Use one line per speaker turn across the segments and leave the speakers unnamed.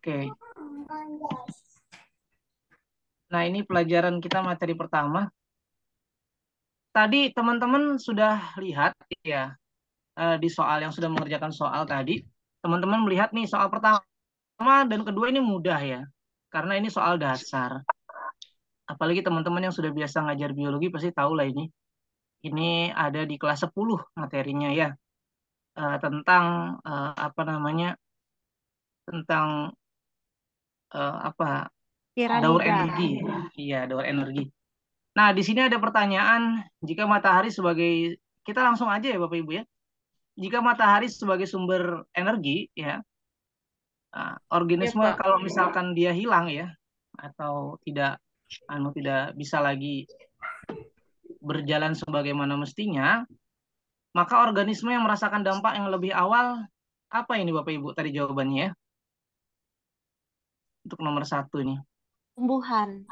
Oke. Nah, ini pelajaran kita materi pertama. Tadi teman-teman sudah lihat ya di soal yang sudah mengerjakan soal tadi. Teman-teman melihat nih soal pertama dan kedua ini mudah ya. Karena ini soal dasar. Apalagi teman-teman yang sudah biasa ngajar biologi pasti tahu lah ini. Ini ada di kelas 10 materinya ya. Tentang apa namanya? Tentang apa? Daur
Piramida.
energi. Iya, daur energi. Nah, di sini ada pertanyaan, jika matahari sebagai, kita langsung aja ya Bapak Ibu ya. Jika matahari sebagai sumber energi ya,
Ya,
organisme
Pak.
kalau misalkan dia hilang ya, atau tidak bisa lagi berjalan sebagaimana mestinya, maka organisme yang merasakan dampak yang lebih awal, apa ini Bapak Ibu tadi jawabannya ya, untuk nomor satu ini.
Tumbuhan.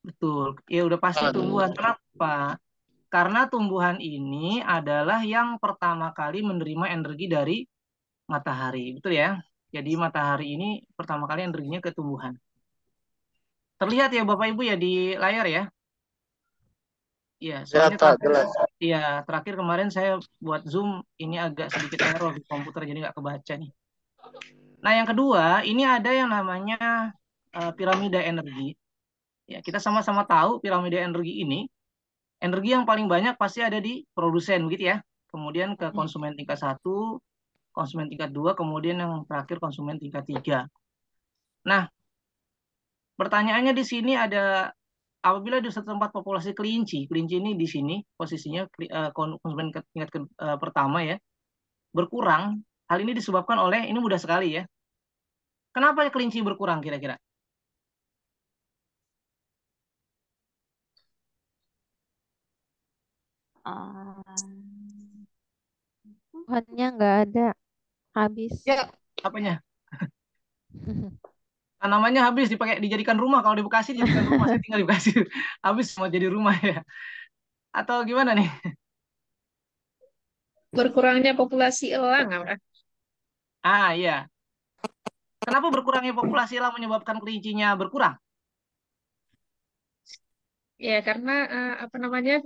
Betul, ya udah pasti tumbuhan. Kenapa? Karena tumbuhan ini adalah yang pertama kali menerima energi dari matahari. Betul ya? Jadi matahari ini pertama kali energinya ke tumbuhan. Terlihat ya Bapak Ibu ya di layar ya? Iya,
Ya,
soalnya
tak jelas.
iya, terakhir kemarin saya buat Zoom ini agak sedikit error di komputer jadi nggak kebaca nih. Nah, yang kedua, ini ada yang namanya piramida energi. Ya, kita sama-sama tahu piramida energi ini, energi yang paling banyak pasti ada di produsen, begitu ya. Kemudian ke konsumen tingkat satu, konsumen tingkat dua, kemudian yang terakhir konsumen tingkat tiga. Nah, pertanyaannya di sini ada apabila di satu tempat populasi kelinci, kelinci ini di sini posisinya konsumen tingkat pertama ya, berkurang. Hal ini disebabkan oleh ini mudah sekali ya. Kenapa kelinci berkurang kira-kira?
Tumbuhannya nggak ada. Habis.
Ya, apanya? Tanamannya habis dipakai dijadikan rumah. Kalau di Bekasi dijadikan rumah. Saya tinggal di Bekasi. Habis mau jadi rumah ya. Atau gimana nih?
Berkurangnya populasi elang, apa?
Ah iya. Kenapa berkurangnya populasi elang menyebabkan kelincinya berkurang?
Ya, karena apa namanya?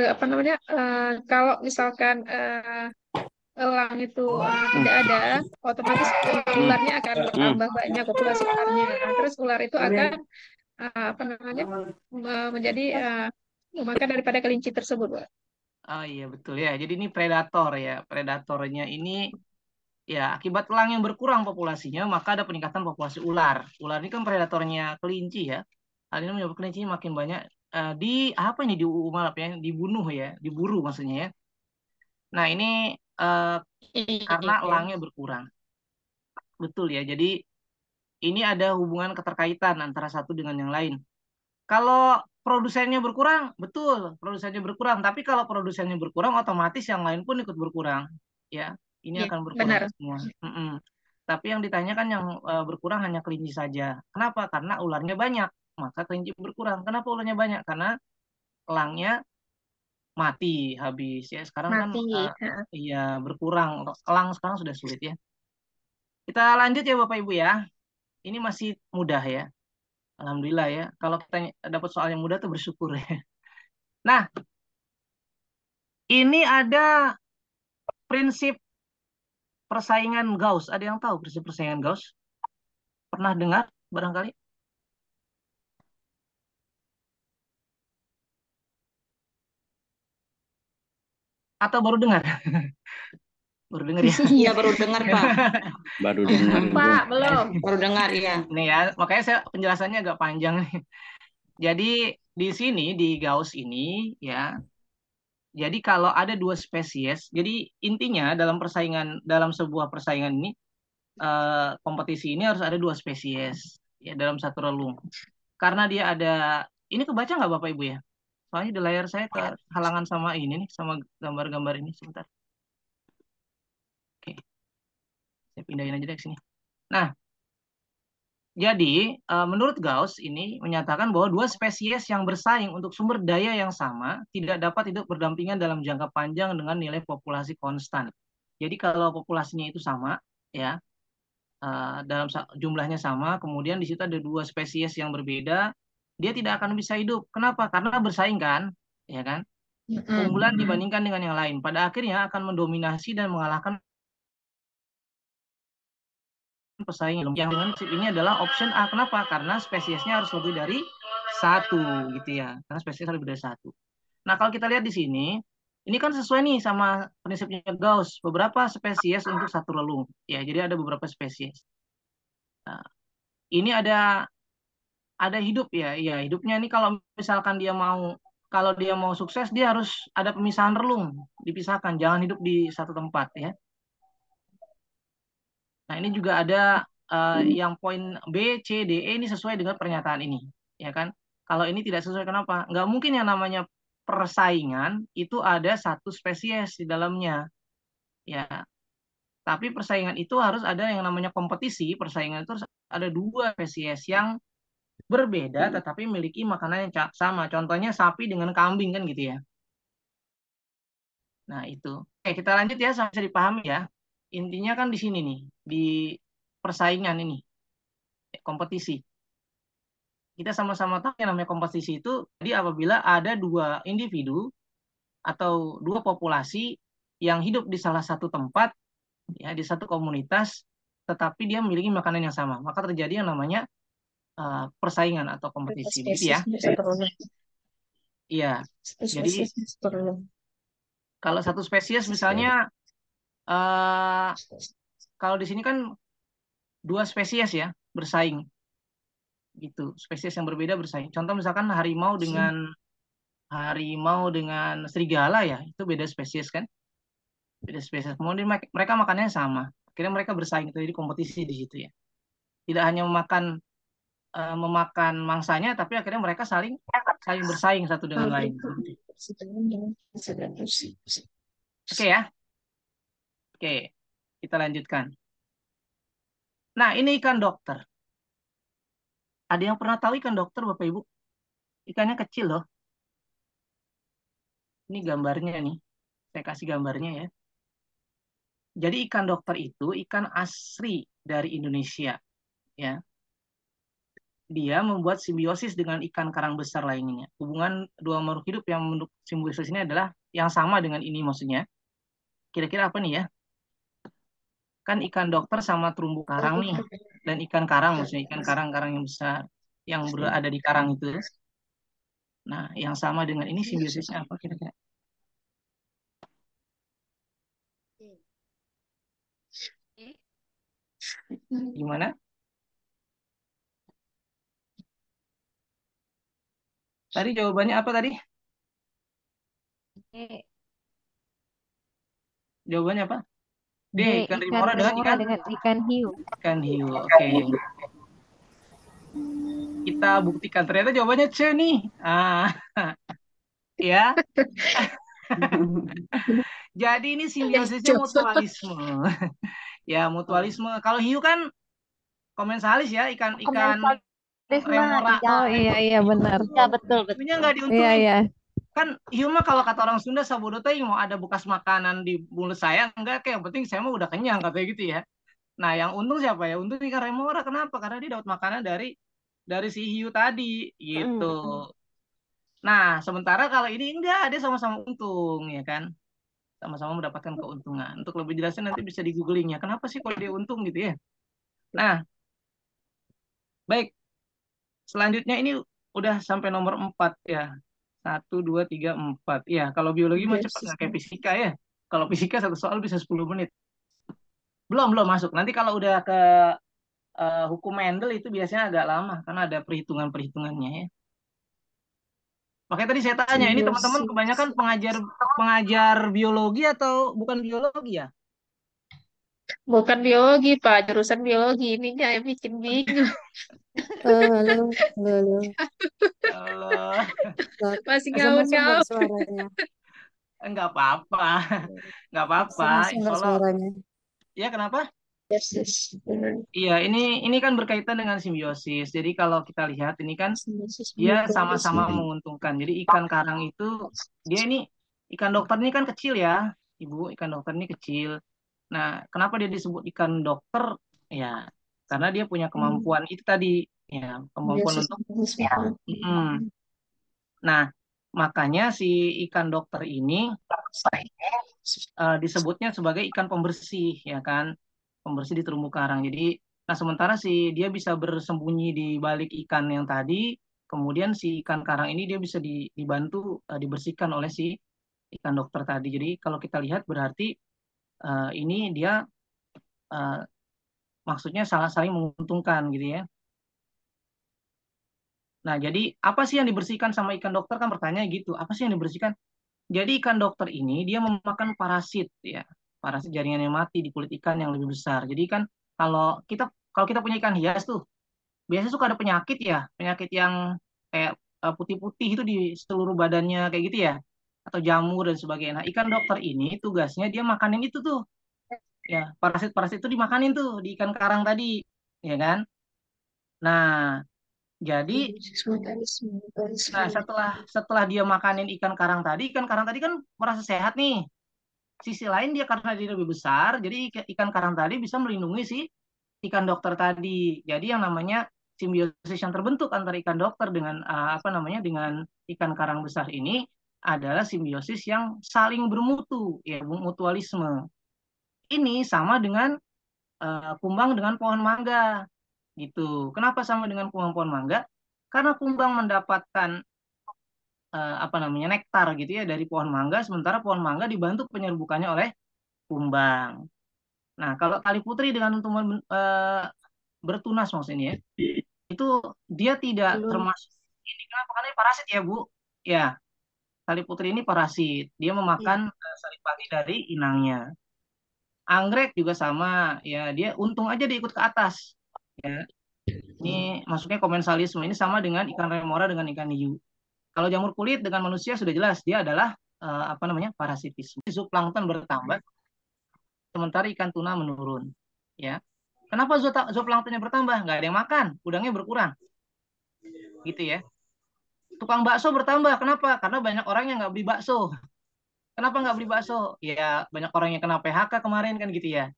Apa namanya? Kalau misalkan elang itu tidak ada, otomatis ularnya akan bertambah banyak populasi ularnya. Terus ular itu akan apa namanya? Menjadi memakan daripada kelinci tersebut, Pak.
Oh iya betul ya. Jadi ini predator ya. Predatornya ini ya akibat elang yang berkurang populasinya maka ada peningkatan populasi ular. Ular ini kan predatornya kelinci ya. Hal ini menyebabkan kelinci makin banyak di apa ini di Umalap ya, dibunuh ya, diburu maksudnya ya. Nah ini eh, karena
Iya.
elangnya berkurang. Betul ya. Jadi ini ada hubungan keterkaitan antara satu dengan yang lain. Kalau produsennya berkurang, betul, produsennya berkurang. Tapi kalau produsennya berkurang, otomatis yang lain pun ikut berkurang. Ya, ini
Iya,
akan berkurang
benar.
semua. Mm-mm. Tapi yang ditanyakan yang berkurang hanya kelinci saja. Kenapa? Karena ularnya banyak. Maka kelinci berkurang. Kenapa ularnya banyak? Karena elangnya mati habis. Ya, sekarang kan
Mati. Heeh.
iya berkurang. Elang sekarang sudah sulit ya. Kita lanjut ya Bapak Ibu ya. Ini masih mudah ya. Alhamdulillah ya. Kalau kita dapat soal yang mudah tuh bersyukur ya. Nah, ini ada prinsip persaingan Gauss. Ada yang tahu prinsip persaingan Gauss? Pernah dengar barangkali? Atau baru dengar? Baru dengar ya.
Iya baru dengar Pak,
Baru dengar
Belum,
itu.
Pak, belum.
baru dengar ya.
Nih ya, makanya saya penjelasannya agak panjang nih. Jadi di sini di Gauss ini ya, jadi kalau ada dua spesies, jadi intinya dalam persaingan dalam sebuah persaingan ini kompetisi ini harus ada dua spesies ya dalam satu relung. Karena dia ada ini kebaca nggak Bapak Ibu ya? Soalnya di layar saya kehalangan sama ini nih, sama gambar-gambar ini sebentar. Oke, saya pindahin aja deh ke sini. Nah, jadi menurut Gauss ini menyatakan bahwa dua spesies yang bersaing untuk sumber daya yang sama tidak dapat hidup berdampingan dalam jangka panjang dengan nilai populasi konstan. Jadi kalau populasinya itu sama, ya, dalam jumlahnya sama, kemudian di situ ada dua spesies yang berbeda, dia tidak akan bisa hidup. Kenapa? Karena bersaing kan, ya kan? Keunggulan dibandingkan dengan yang lain. Pada akhirnya akan mendominasi dan mengalahkan pesaing. Yang dengan prinsip ini adalah option A. Kenapa? Karena spesiesnya harus lebih dari satu, gitu ya. Karena spesies lebih dari satu. Nah, kalau kita lihat di sini, ini kan sesuai nih sama prinsipnya Gauss. Beberapa spesies untuk satu relung. Ya, jadi ada beberapa spesies. Nah, ini ada hidup ya. Iya, hidupnya ini kalau misalkan kalau dia mau sukses, dia harus ada pemisahan relung, dipisahkan, jangan hidup di satu tempat ya. Nah, ini juga ada yang poin B, C, D, E ini sesuai dengan pernyataan ini, ya kan? Kalau ini tidak sesuai, kenapa? Nggak mungkin yang namanya persaingan itu ada satu spesies di dalamnya, ya. Tapi persaingan itu harus ada yang namanya kompetisi. Persaingan itu harus ada dua spesies yang berbeda tetapi memiliki makanan yang sama. Contohnya sapi dengan kambing kan gitu ya. Nah, itu. Oke, kita lanjut ya, sampai bisa dipahami ya. Intinya kan di sini nih, di persaingan ini, kompetisi. Kita sama-sama tahu yang namanya kompetisi itu, jadi apabila ada dua individu atau dua populasi yang hidup di salah satu tempat, ya, di satu komunitas, tetapi dia memiliki makanan yang sama, maka terjadi yang namanya persaingan atau kompetisi, begitu ya? Iya. Jadi kalau satu spesies misalnya, kalau di sini kan dua spesies ya bersaing, gitu. Spesies yang berbeda bersaing. Contoh misalkan harimau dengan serigala ya, itu beda spesies kan? Beda spesies. Kemudian mereka makannya sama. Akhirnya mereka bersaing, jadi kompetisi di situ ya. Tidak hanya memakan mangsanya, tapi akhirnya mereka saling bersaing satu dengan lain. Oke ya. Oke, kita lanjutkan. Nah, ini ikan dokter. Ada yang pernah tahu ikan dokter, Bapak Ibu? Ikannya kecil loh. Ini gambarnya nih. Saya kasih gambarnya ya. Jadi ikan dokter itu ikan asli dari Indonesia, ya. Dia membuat simbiosis dengan ikan karang besar lainnya. Hubungan dua makhluk hidup yang membentuk simbiosis ini adalah yang sama dengan ini maksudnya. Kira-kira apa nih ya? Kan ikan dokter sama terumbu karang nih. Dan ikan karang maksudnya ikan karang-karang yang besar yang berada di karang itu. Nah, yang sama dengan ini simbiosisnya apa kira-kira? Gimana? Tadi jawabannya apa tadi? Jawabannya apa? D, ikan remora dengan
ikan hiu.
Ikan hiu. Oke. Kita buktikan ternyata jawabannya C nih. Ya. Jadi ini simbiosisnya mutualisme. Ya, mutualisme. Kalau hiu kan komensalis ya, ikan remora.
Oh iya benar.
Ya betul
Hiunya nggak diuntungin.
Iya.
Kan hiu mah kalau kata orang Sunda sabodo teh mau ada bekas makanan di mulut saya enggak, kayak yang penting saya mah udah kenyang katanya gitu ya. Nah, yang untung siapa ya? Untung ikan remora. Kenapa? Karena dia dapat makanan dari si hiu tadi gitu. Nah, sementara kalau ini enggak, dia sama-sama untung ya kan. Sama-sama mendapatkan keuntungan. Untuk lebih jelasnya nanti bisa di googling ya. Kenapa sih kalau dia untung gitu ya? Nah, baik. Selanjutnya ini udah sampai nomor 4 ya. 1, 2, 3, 4. Ya, kalau biologi mah cepat nggak kayak fisika ya. Kalau fisika satu soal bisa 10 menit. Belum masuk. Nanti kalau udah ke hukum Mendel itu biasanya agak lama karena ada perhitungan-perhitungannya ya. Makanya tadi saya tanya, ini teman-teman kebanyakan pengajar biologi atau bukan biologi ya?
Bukan biologi, Pak. Jurusan biologi. Ininya yang bikin bingung.
Halo.
Allah,
Masih
Masuk
ngawur-ngawur.
suaranya.
enggak apa-apa. Enggak apa-apa.
Masuk suaranya.
Ya, kenapa?
Yes.
Iya, ini kan berkaitan dengan simbiosis. Jadi kalau kita lihat ini kan dia sama-sama menguntungkan. Jadi ikan karang itu dia ini ikan dokter ini kan kecil ya, Ibu. Ikan dokter ini kecil. Nah, kenapa dia disebut ikan dokter? Ya, karena dia punya kemampuan itu tadi, ya, kemampuan untuk. Mm-mm. Nah, makanya si ikan dokter ini disebutnya sebagai ikan pembersih, ya kan? Pembersih di terumbu karang. Jadi, nah sementara si dia bisa bersembunyi di balik ikan yang tadi, kemudian si ikan karang ini dia bisa dibantu dibersihkan oleh si ikan dokter tadi. Jadi, kalau kita lihat berarti ini dia eh, maksudnya saling menguntungkan gitu ya. Nah, jadi apa sih yang dibersihkan sama ikan dokter kan pertanyaan gitu. Apa sih yang dibersihkan? Jadi ikan dokter ini dia memakan parasit ya. Parasit jaringan yang mati di kulit ikan yang lebih besar. Jadi kan kalau kita punya ikan hias tuh, biasanya suka ada penyakit ya, penyakit yang kayak putih-putih itu di seluruh badannya kayak gitu ya. Atau jamur dan sebagainya. Nah, ikan dokter ini tugasnya dia makanin itu tuh. Ya, parasit-parasit itu dimakanin tuh di ikan karang tadi, ya kan? Nah, jadi nah setelah dia makanin ikan karang tadi kan merasa sehat nih. Sisi lain dia karena dia lebih besar, jadi ikan karang tadi bisa melindungi si ikan dokter tadi. Jadi yang namanya simbiosis yang terbentuk antara ikan dokter dengan apa namanya dengan ikan karang besar ini adalah simbiosis yang saling bermutu, ya mutualisme. Ini sama dengan kumbang dengan pohon mangga gitu. Kenapa sama dengan kumbang pohon mangga? Karena kumbang mendapatkan apa namanya nektar gitu ya dari pohon mangga, sementara pohon mangga dibantu penyerbukannya oleh kumbang. Nah, kalau tali putri dengan tumbuhan bertunas maksudnya ya, itu dia tidak termasuk ini. Kenapa? Karena ini parasit ya, Bu. Ya, tali putri ini parasit. Dia memakan saripati dari inangnya. Anggrek juga sama, ya dia untung aja dia ikut ke atas. Ya, ini masuknya komensalisme. Ini sama dengan ikan remora dengan ikan hiu. Kalau jamur kulit dengan manusia sudah jelas dia adalah apa namanya parasitisme. Zooplankton bertambah, sementara ikan tuna menurun. Ya, kenapa zooplanktonnya bertambah? Nggak ada yang makan, udangnya berkurang, gitu ya. Tukang bakso bertambah, kenapa? Karena banyak orang yang nggak beli bakso. Kenapa nggak beli bakso? Ya banyak orang yang kena PHK kemarin kan gitu ya.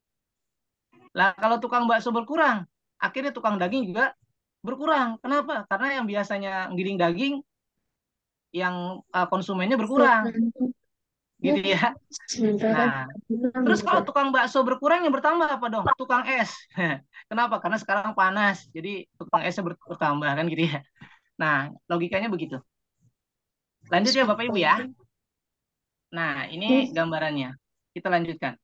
Lah kalau tukang bakso berkurang, akhirnya tukang daging juga berkurang. Kenapa? Karena yang biasanya ngiring daging, yang konsumennya berkurang, gitu ya. Nah, terus kalau tukang bakso berkurang yang bertambah apa dong? Tukang es. Kenapa? Karena sekarang panas, jadi tukang esnya bertambah kan gitu ya. Nah, logikanya begitu. Lanjut ya Bapak Ibu ya. Nah, ini gambarannya. Kita lanjutkan.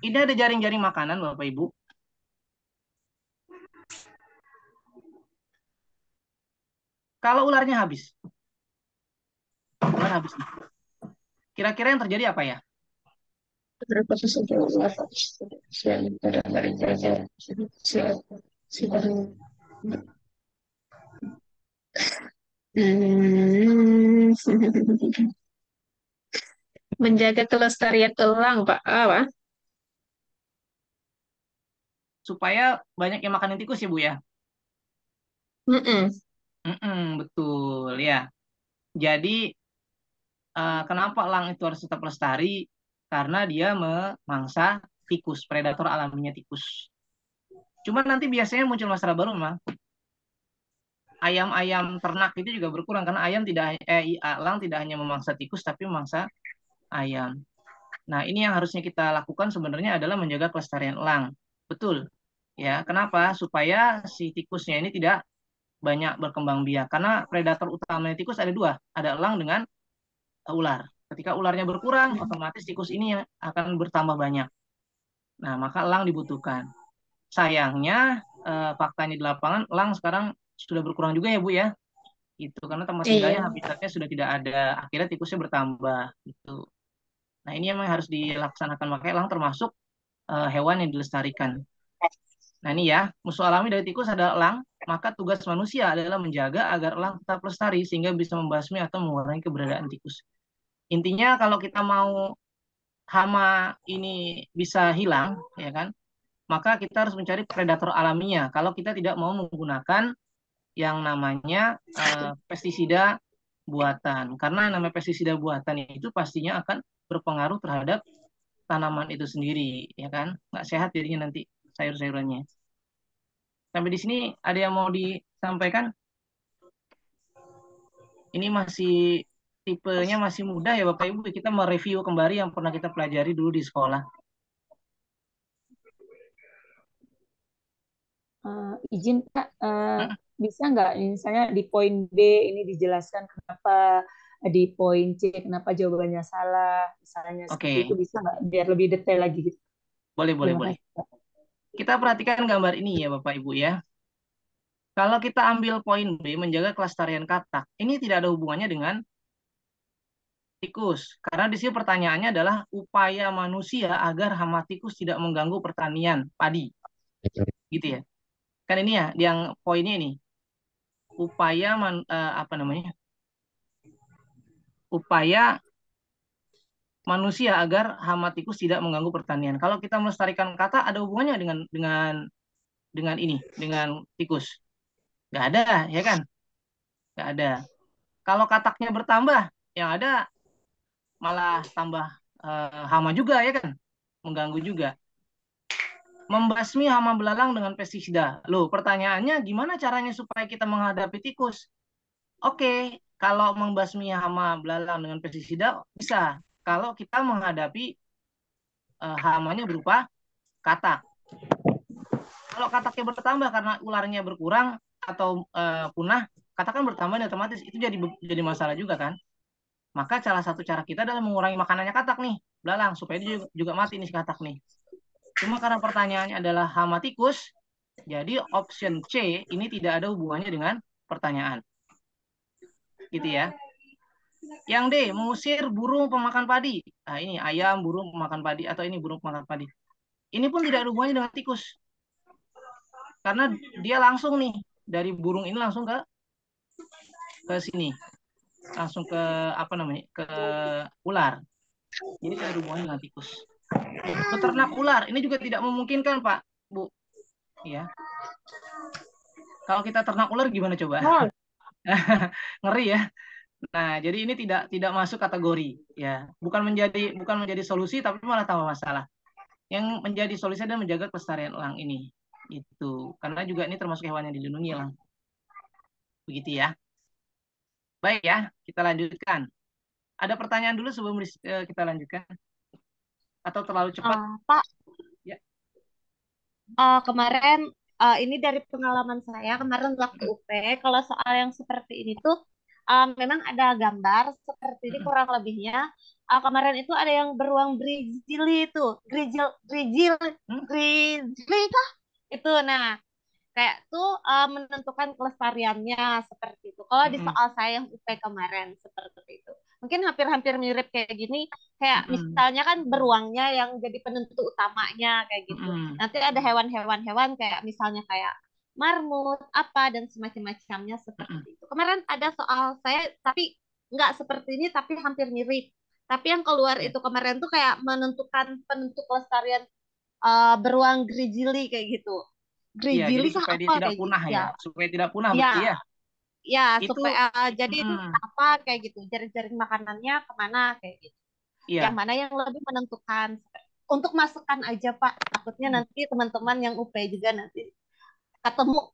Ini ada jaring-jaring makanan Bapak Ibu. Kalau ularnya habis. Ular habis. Kira-kira yang terjadi apa ya?
Menjaga kelestarian elang, Pak. Apa?
Supaya banyak yang makanin tikus ya Bu ya.
Mm-mm.
Betul ya. Jadi kenapa elang itu harus tetap lestari? Karena dia memangsa tikus, predator alaminya tikus. Cuma nanti biasanya muncul masalah baru memang. Ayam-ayam ternak itu juga berkurang karena elang tidak hanya memangsa tikus tapi memangsa ayam. Nah, ini yang harusnya kita lakukan sebenarnya adalah menjaga kelestarian elang. Betul. Ya, kenapa? Supaya si tikusnya ini tidak banyak berkembang biak. Karena predator utamanya tikus ada dua, ada elang dengan ular. Ketika ularnya berkurang, otomatis tikus ini akan bertambah banyak. Nah, maka elang dibutuhkan. Sayangnya, faktanya di lapangan, elang sekarang sudah berkurang juga ya Bu ya. Itu karena tempat tinggalnya
Iya.
habitatnya sudah tidak ada. Akhirnya tikusnya bertambah. Gitu. Nah, ini memang harus dilaksanakan. Makanya elang termasuk hewan yang dilestarikan. Nah, ini ya, musuh alami dari tikus adalah elang. Maka tugas manusia adalah menjaga agar elang tetap lestari sehingga bisa membasmi atau mengurangi keberadaan tikus. Intinya kalau kita mau hama ini bisa hilang, ya kan? Maka kita harus mencari predator alaminya. Kalau kita tidak mau menggunakan yang namanya pestisida buatan, karena namanya pestisida buatan itu pastinya akan berpengaruh terhadap tanaman itu sendiri, ya kan? Nggak sehat jadinya nanti sayur-sayurannya. Sampai di sini ada yang mau disampaikan? Ini masih tipenya masih mudah ya Bapak Ibu. Kita mereview kembali yang pernah kita pelajari dulu di sekolah.
Izin Kak, bisa nggak misalnya di poin B ini dijelaskan kenapa di poin C kenapa jawabannya salah, misalnya seperti itu
Oke,
bisa nggak biar lebih detail lagi gitu.
boleh, boleh,
Terima
boleh.
kasih Kak.
Kita perhatikan gambar ini ya Bapak Ibu ya. Kalau kita ambil poin B, menjaga kelestarian katak, ini tidak ada hubungannya dengan tikus. Karena di sini pertanyaannya adalah upaya manusia agar hama tikus tidak mengganggu pertanian padi. Gitu ya. Kan ini ya, yang poinnya ini. Upaya, apa namanya? Upaya manusia agar hama tikus tidak mengganggu pertanian. Kalau kita melestarikan katak, ada hubungannya dengan ini, dengan tikus. Nggak ada, ya kan? Nggak ada. Kalau kataknya bertambah, yang ada malah tambah hama juga, ya kan? Mengganggu juga. Membasmi hama belalang dengan pestisida. Loh, pertanyaannya gimana caranya supaya kita menghadapi tikus? Oke, kalau membasmi hama belalang dengan pestisida bisa. Kalau kita menghadapi hamanya berupa katak. Kalau kataknya bertambah karena ularnya berkurang atau punah, katak kan bertambah dan otomatis itu jadi masalah juga kan. Maka salah satu cara kita adalah mengurangi makanannya katak nih, belalang, supaya dia juga mati nih si katak nih. Cuma karena pertanyaannya adalah hama tikus, jadi option C ini tidak ada hubungannya dengan pertanyaan. Gitu ya. Yang D, mengusir burung pemakan padi. Nah ini ayam, burung pemakan padi, atau ini burung pemakan padi. Ini pun tidak ada hubungannya dengan tikus. Karena dia langsung nih, dari burung ini langsung ke sini. Langsung ke, apa namanya, ke ular. Jadi tidak ada hubungannya dengan tikus. Peternak ular, ini juga tidak memungkinkan Pak, Bu. Ya. Kalau kita ternak ular gimana coba? Ngeri ya. Nah, jadi ini tidak masuk kategori ya. Bukan menjadi solusi tapi malah tambah masalah. Yang menjadi solusi adalah menjaga kelestarian elang ini. Itu. Karena juga ini termasuk hewan yang dilindungi elang. Begitu ya. Baik ya, kita lanjutkan. Ada pertanyaan dulu sebelum kita lanjutkan? Atau terlalu cepat?
Pak,
Ya.
kemarin ini dari pengalaman saya kemarin waktu UP, kalau soal yang seperti ini tuh memang ada gambar seperti ini kurang lebihnya. Kemarin itu ada yang beruang grizzly itu, grizzly kah? Itu, nah kayak tuh menentukan kelestariannya seperti itu. Kalau di soal saya yang UP kemarin seperti itu. Mungkin hampir-hampir mirip kayak gini, kayak misalnya kan beruangnya yang jadi penentu utamanya kayak gitu. Nanti ada hewan-hewan kayak misalnya kayak marmut, apa dan semacam-macamnya seperti itu. Kemarin ada soal saya tapi nggak seperti ini tapi hampir mirip. Tapi yang keluar itu kemarin tuh kayak menentukan penentu kelestarian beruang grizzly kayak gitu.
Iya, jadi
Grizzly kah
supaya dia
apa
tidak
kayak gitu
punah ya.
ya.
Supaya tidak punah, betul
Ya,
ya.
ya
Itu,
supaya jadi itu apa kayak gitu. Jaring-jaring makanannya kemana kayak gitu. Yang
iya.
mana yang lebih menentukan. Untuk masukan aja Pak. Takutnya nanti teman-teman yang UP juga nanti ketemu.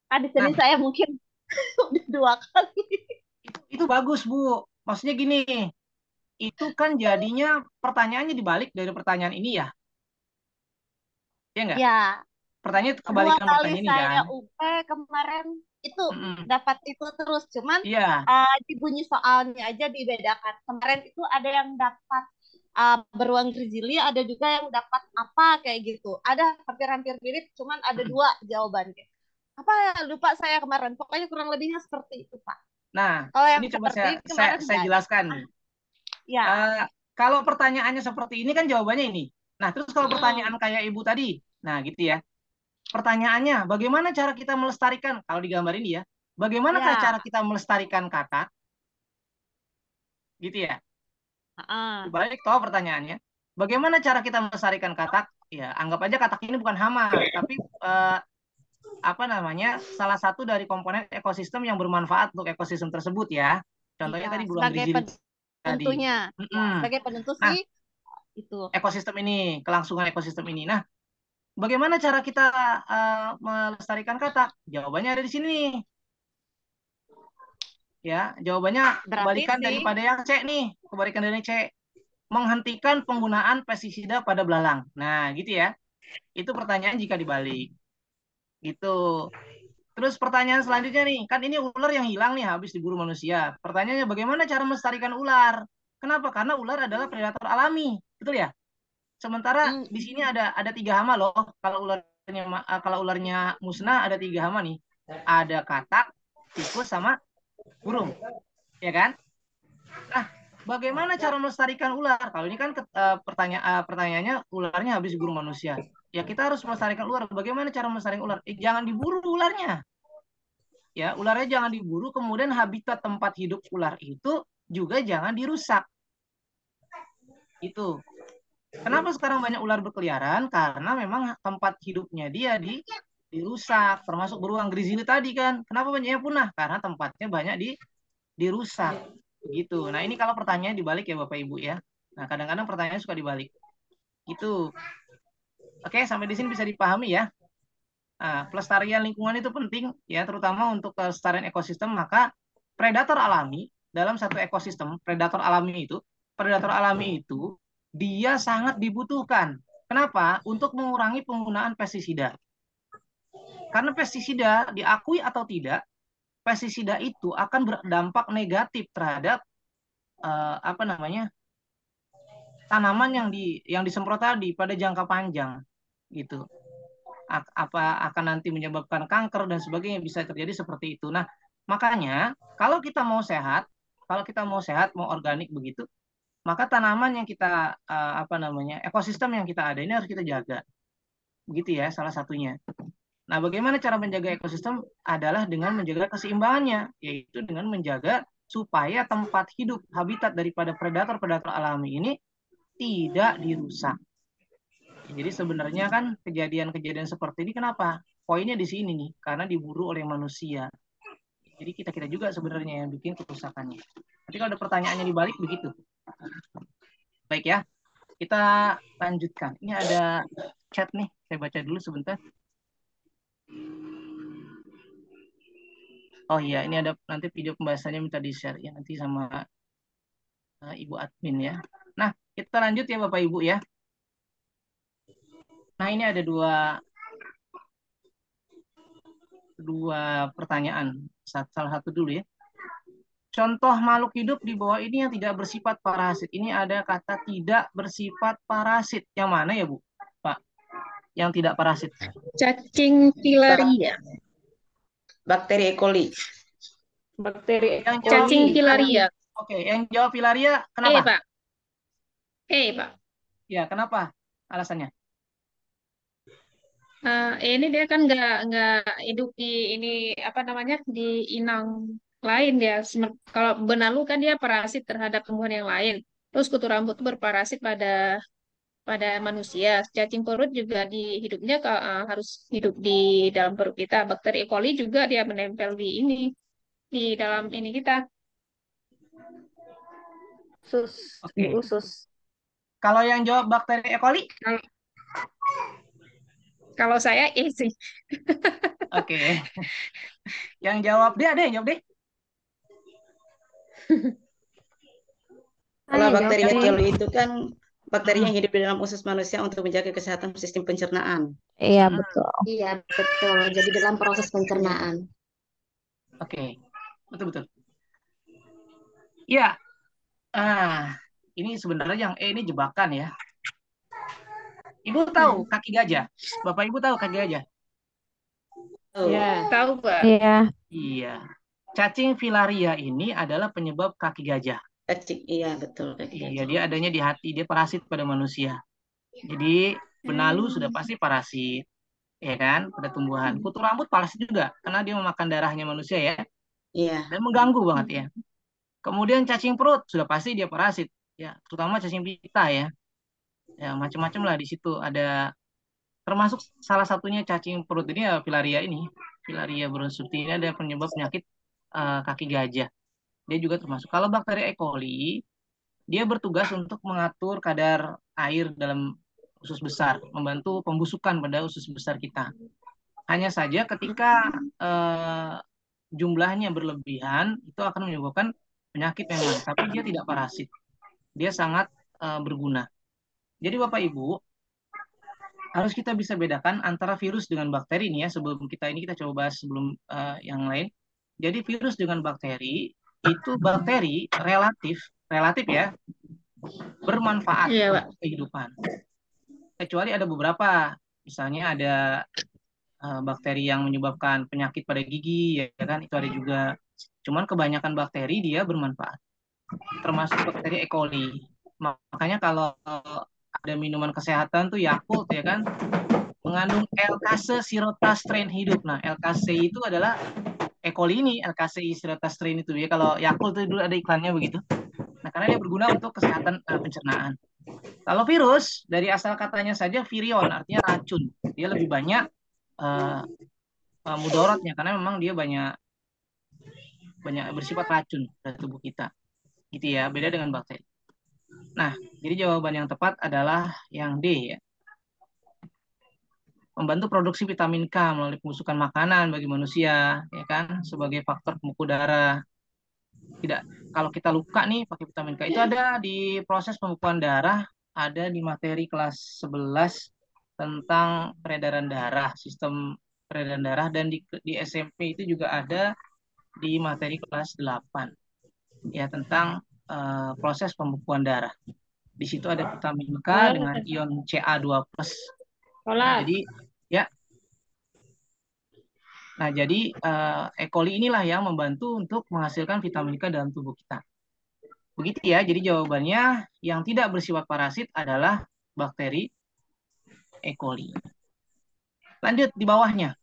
Kan di sini
Nah,
saya mungkin udah 2 kali.
itu bagus, Bu. Maksudnya gini, itu kan jadinya pertanyaannya dibalik dari pertanyaan ini ya. Ya enggak?
Ya,
Pertanyaan
2
kebalikan
kali
pertanyaan ini kan.
saya UP kemarin itu dapat itu terus. Cuman
Iya.
di bunyi soalnya aja dibedakan. Kemarin itu ada yang dapat beruang grizzly, ada juga yang dapat apa kayak gitu. Ada hampir-hampir mirip, cuman ada 2 jawabannya. Apa ya, lupa saya kemarin. Pokoknya kurang lebihnya seperti itu, Pak.
Nah,
Kalau yang
ini coba
seperti kemarin
saya
nggak ada.
jelaskan nih.
Ya.
Kalau pertanyaannya seperti ini kan jawabannya ini. Nah, terus kalau pertanyaan kayak Ibu tadi, nah gitu ya. Pertanyaannya, bagaimana cara kita melestarikan, kalau di gambar ini ya, bagaimanakah
Ya.
cara kita melestarikan katak? Gitu ya. Dibalik toh pertanyaannya, bagaimana cara kita melestarikan katak? Ya, anggap aja katak ini bukan hama, tapi apa namanya, salah satu dari komponen ekosistem yang bermanfaat untuk ekosistem tersebut ya. Contohnya
Iya,
tadi beruang
sebagai
grizzly
penentunya. Ya, sebagai penentu
Nah,
itu.
ekosistem ini, kelangsungan ekosistem ini. Nah, bagaimana cara kita melestarikan katak? Jawabannya ada di sini nih. Ya, jawabannya
Berarti
kebalikan
sih,
daripada yang C nih. Kebalikan dari C. Menghentikan penggunaan pestisida pada belalang. Nah, gitu ya. Itu pertanyaan jika dibalik. Gitu. Terus pertanyaan selanjutnya nih, kan ini ular yang hilang nih habis diburu manusia. Pertanyaannya bagaimana cara melestarikan ular? Kenapa? Karena ular adalah predator alami, betul ya? Sementara di sini ada 3 hama loh. Kalau ularnya musnah ada 3 hama nih. Ada katak, tikus sama burung. Ya kan? Nah, bagaimana cara melestarikan ular? Kalau ini kan pertanyaannya ularnya habis diburu manusia. Ya kita harus melestarikan ular. Bagaimana cara melestarikan ular? Jangan diburu ularnya. Ya, ularnya jangan diburu, kemudian habitat tempat hidup ular itu juga jangan dirusak. Itu. Kenapa sekarang banyak ular berkeliaran? Karena memang tempat hidupnya dia dirusak, termasuk beruang grizzly tadi kan. Kenapa banyaknya punah? Karena tempatnya banyak dirusak. Gitu. Nah, ini kalau pertanyaan dibalik ya Bapak Ibu ya. Nah, kadang-kadang pertanyaan suka dibalik. Gitu. Oke, sampai di sini bisa dipahami ya. Nah, pelestarian lingkungan itu penting ya, terutama untuk kelestarian ekosistem. Maka predator alami dalam satu ekosistem, predator alami itu dia sangat dibutuhkan. Kenapa? Untuk mengurangi penggunaan pestisida. Karena pestisida diakui atau tidak, pestisida itu akan berdampak negatif terhadap tanaman yang disemprot tadi pada jangka panjang gitu. Apa akan nanti menyebabkan kanker dan sebagainya, bisa terjadi seperti itu. Nah, makanya kalau kita mau sehat, mau organik begitu, maka tanaman yang kita ekosistem yang kita ada ini harus kita jaga. Begitu ya, salah satunya. Nah, bagaimana cara menjaga ekosistem adalah dengan menjaga keseimbangannya, yaitu dengan menjaga supaya tempat hidup, habitat daripada predator-predator alami ini tidak dirusak. Jadi sebenarnya kan kejadian-kejadian seperti ini kenapa? Poinnya di sini nih, karena diburu oleh manusia. Jadi kita juga sebenarnya yang bikin kerusakannya. Nanti kalau ada pertanyaannya dibalik begitu. Baik ya, kita lanjutkan. Ini ada chat nih, saya baca dulu sebentar. Oh iya, ini ada nanti video pembahasannya minta di-share ya nanti sama Ibu admin ya. Nah, kita lanjut ya Bapak Ibu ya. Nah, ini ada dua pertanyaan. Salah satu dulu ya. Contoh makhluk hidup di bawah ini yang tidak bersifat parasit. Ini ada kata tidak bersifat parasit. Yang mana ya, Bu? Pak, yang tidak parasit.
Cacing filaria.
Bakteri E. coli.
Bakteri
Yang
Cacing filaria.
Oke, yang jawab filaria kenapa?
Pak. Pak.
Ya, kenapa? Alasannya?
Ini dia kan nggak hidup di di inang lain dia. Kalau benalu kan dia parasit terhadap tumbuhan yang lain. Terus kutu rambut itu berparasit pada manusia. Cacing perut juga hidupnya harus hidup di dalam perut kita. Bakteri E. coli juga dia menempel di dalam ini kita.
di usus.
Kalau yang jawab bakteri E. coli?
Kalau saya sih.
Oke. Yang jawab dia ada yang jawab deh.
Kalau bakteri E. coli itu kan bakteri yang hidup di dalam usus manusia untuk menjaga kesehatan sistem pencernaan.
Iya, betul. Iya, betul. Jadi dalam proses pencernaan.
Oke. Betul. Ya. Ini sebenarnya yang E ini jebakan ya. Ibu tahu kaki gajah? Bapak Ibu tahu kaki gajah?
Iya.
Tahu, Pak.
Iya. Cacing filaria ini adalah penyebab kaki gajah.
Cacing, iya betul.
Iya, dia adanya di hati, dia parasit pada manusia. Jadi benalu sudah pasti parasit, ya kan, pada tumbuhan. Kutu rambut parasit juga, karena dia memakan darahnya manusia ya.
Iya.
Dan mengganggu banget ya. Kemudian cacing perut sudah pasti dia parasit, ya, terutama cacing pita ya. Ya macam-macam lah di situ ada, termasuk salah satunya cacing perut ini ya filaria brunswick ini ada penyebab penyakit kaki gajah. Dia juga termasuk. Kalau bakteri E. coli Dia bertugas untuk mengatur kadar air dalam usus besar, membantu pembusukan pada usus besar kita. Hanya saja ketika jumlahnya berlebihan, itu akan menyebabkan penyakit memang, tapi dia tidak parasit. Dia sangat berguna. Jadi Bapak Ibu, harus kita bisa bedakan antara virus dengan bakteri nih ya. Sebelum kita coba bahas sebelum yang lain. Jadi virus dengan bakteri, itu bakteri relatif ya, bermanfaat
Iya, Pak.
untuk kehidupan. Kecuali ada beberapa, misalnya ada bakteri yang menyebabkan penyakit pada gigi, ya kan, itu ada juga. Cuman kebanyakan bakteri dia bermanfaat, termasuk bakteri E. coli. Makanya kalau ada minuman kesehatan tuh Yakult ya kan, mengandung L-Case sirota strain hidup. Nah, L-Case itu adalah E. coli ini, L-Case sirota strain itu ya. Kalau Yakult itu dulu ada iklannya begitu. Nah, karena dia berguna untuk kesehatan pencernaan. Kalau virus, dari asal katanya saja virion, artinya racun. Dia lebih banyak mudorotnya, karena memang dia banyak bersifat racun pada tubuh kita. Gitu ya, beda dengan bakteri. Nah, jadi jawaban yang tepat adalah yang D ya. Membantu produksi vitamin K melalui pembusukan makanan bagi manusia, ya kan, sebagai faktor pembekuan darah. Tidak, kalau kita luka nih pakai vitamin K itu ada di proses pembekuan darah, ada di materi kelas 11 tentang peredaran darah, sistem peredaran darah, dan di SMP itu juga ada di materi kelas 8 ya tentang proses pembekuan darah. Di situ ada vitamin K dengan ion Ca2+. Jadi ya. Nah, jadi E. coli inilah yang membantu untuk menghasilkan vitamin K dalam tubuh kita. Begitu ya. Jadi jawabannya yang tidak bersifat parasit adalah bakteri E. coli. Lanjut di bawahnya.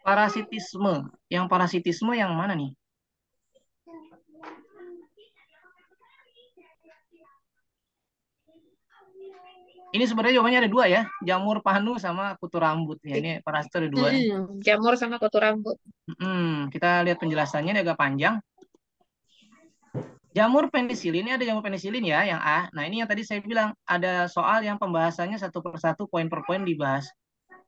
Parasitisme. Yang parasitisme yang mana nih? Ini sebenarnya jawabannya ada dua ya, jamur panu sama kutu rambut. Ya, ini parasit ada dua.
Jamur sama kutu rambut.
Kita lihat penjelasannya, ini agak panjang. Jamur penisilin, ini ada jamur penisilin ya, yang A. Nah, ini yang tadi saya bilang, ada soal yang pembahasannya satu per satu, poin per poin dibahas.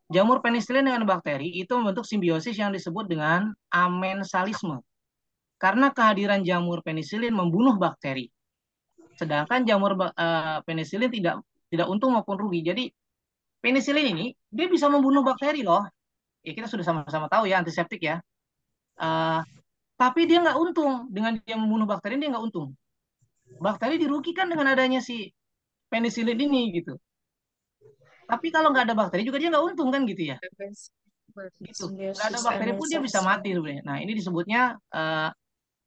Jamur penisilin dengan bakteri itu membentuk simbiosis yang disebut dengan amensalisme. Karena kehadiran jamur penisilin membunuh bakteri. Sedangkan jamur penisilin tidak untung maupun rugi. Jadi penisilin ini dia bisa membunuh bakteri loh. Ya kita sudah sama-sama tahu ya, antiseptik ya. Tapi dia nggak untung dengan dia membunuh bakteri, dia nggak untung. Bakteri dirugikan dengan adanya si penisilin ini gitu. Tapi kalau nggak ada bakteri juga dia nggak untung kan gitu ya. Gitu. Nggak ada bakteri pun dia bisa mati sebenarnya. Nah ini disebutnya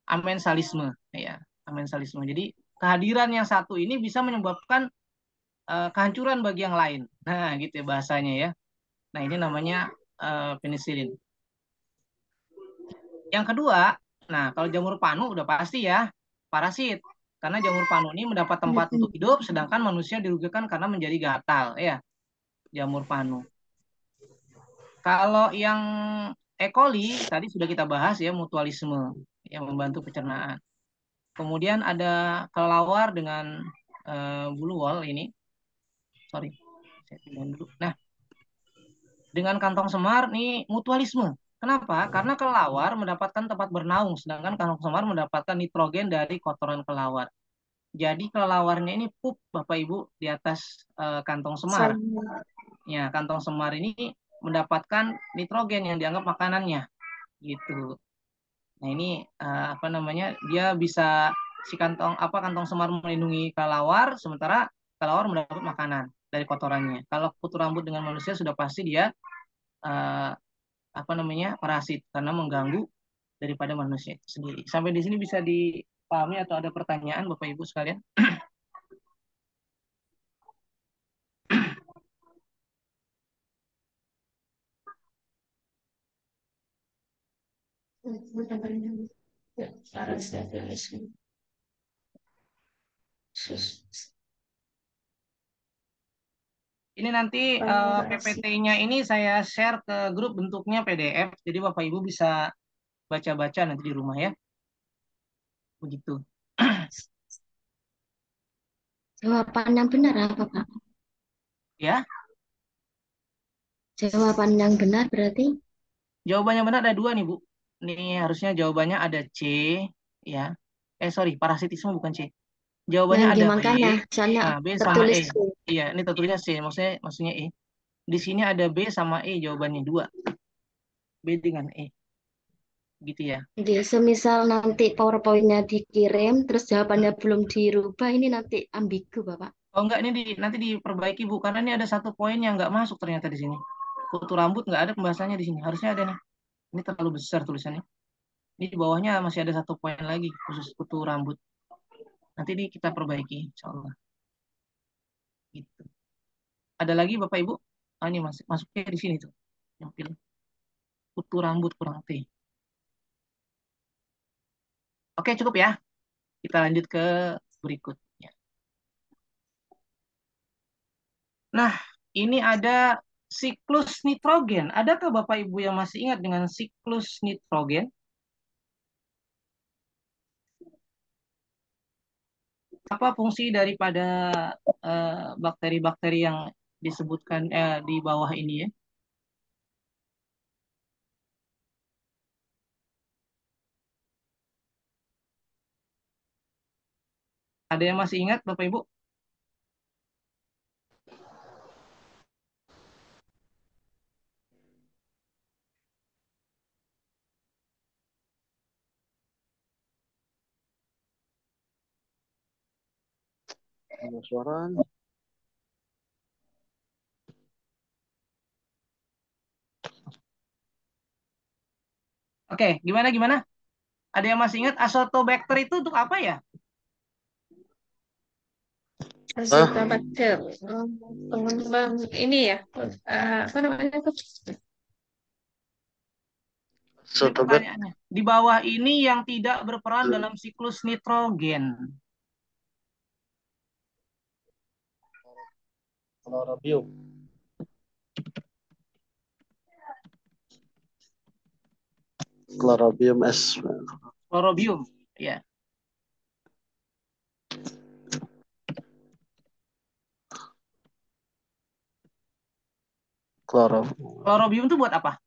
amensalisme ya, amensalisme. Jadi kehadiran yang satu ini bisa menyebabkan kehancuran bagi yang lain. Nah gitu ya bahasanya ya. Nah ini namanya penisilin. Yang kedua, nah kalau jamur panu udah pasti ya parasit. Karena jamur panu ini mendapat tempat untuk hidup, sedangkan manusia dirugikan karena menjadi gatal ya. Jamur panu. Kalau yang E. coli tadi sudah kita bahas ya, mutualisme yang membantu pencernaan. Kemudian ada kelelawar dengan blue wall ini. Sorry, saya pindahin dulu. Nah, dengan kantong semar nih mutualisme. Kenapa? Karena kelelawar mendapatkan tempat bernaung, sedangkan kantong semar mendapatkan nitrogen dari kotoran kelelawar. Jadi kelelawarnya ini pup, Bapak Ibu, di atas kantong semar. Ya, kantong semar ini mendapatkan nitrogen yang dianggap makanannya, gitu. Nah ini apa namanya? Dia bisa si kantong semar melindungi kelelawar, sementara kelelawar mendapat makanan dari kotorannya. Kalau kutu rambut dengan manusia sudah pasti dia apa namanya, parasit karena mengganggu daripada manusia itu sendiri. Sampai di sini bisa dipahami atau ada pertanyaan Bapak Ibu sekalian? Ini nanti PPT-nya ini saya share ke grup bentuknya PDF, jadi Bapak Ibu bisa baca-baca nanti di rumah ya. Begitu.
Jawaban yang benar apa, Pak?
Ya,
Jawaban yang benar berarti
jawabannya benar ada 2 nih, Bu. Ini harusnya jawabannya ada C, ya. Sorry, parasitisme bukan C. Jawabannya
yang
ada B.
gimana? Soalnya
Nah, B sama
tertulis
E. Iya, ini tertulisnya C, maksudnya E. Di sini ada B sama E, jawabannya 2. B dengan E. Gitu ya.
Jadi, semisal nanti PowerPoint-nya dikirim, terus jawabannya belum dirubah, ini nanti ambigu, Bapak.
Oh enggak, ini nanti diperbaiki, Bu, karena ini ada 1 poin yang nggak masuk ternyata di sini. Kutu rambut nggak ada pembahasannya di sini. Harusnya ada nih. Ini terlalu besar tulisannya. Ini di bawahnya masih ada 1 poin lagi khusus kutu rambut. Nanti ini kita perbaiki, insya Allah. Gitu. Ada lagi Bapak Ibu? Ini masuknya di sini tuh. Yang pilih kutu rambut kurang T. Oke, cukup ya. Kita lanjut ke berikutnya. Nah, ini ada siklus nitrogen. Adakah Bapak Ibu yang masih ingat dengan siklus nitrogen? Apa fungsi daripada bakteri-bakteri yang disebutkan di bawah ini ya? Ada yang masih ingat Bapak Ibu?
Suara.
Oke, gimana? Ada yang masih ingat Azotobacter itu untuk apa ya?
Azotobacter. Pengembang ini ya. Apa namanya tuh?
Ini pertanyaannya. Di bawah ini yang tidak berperan dalam siklus nitrogen.
Chlorobium. Chlorobium S.
Chlorobium, ya. Chlorobium itu buat apa?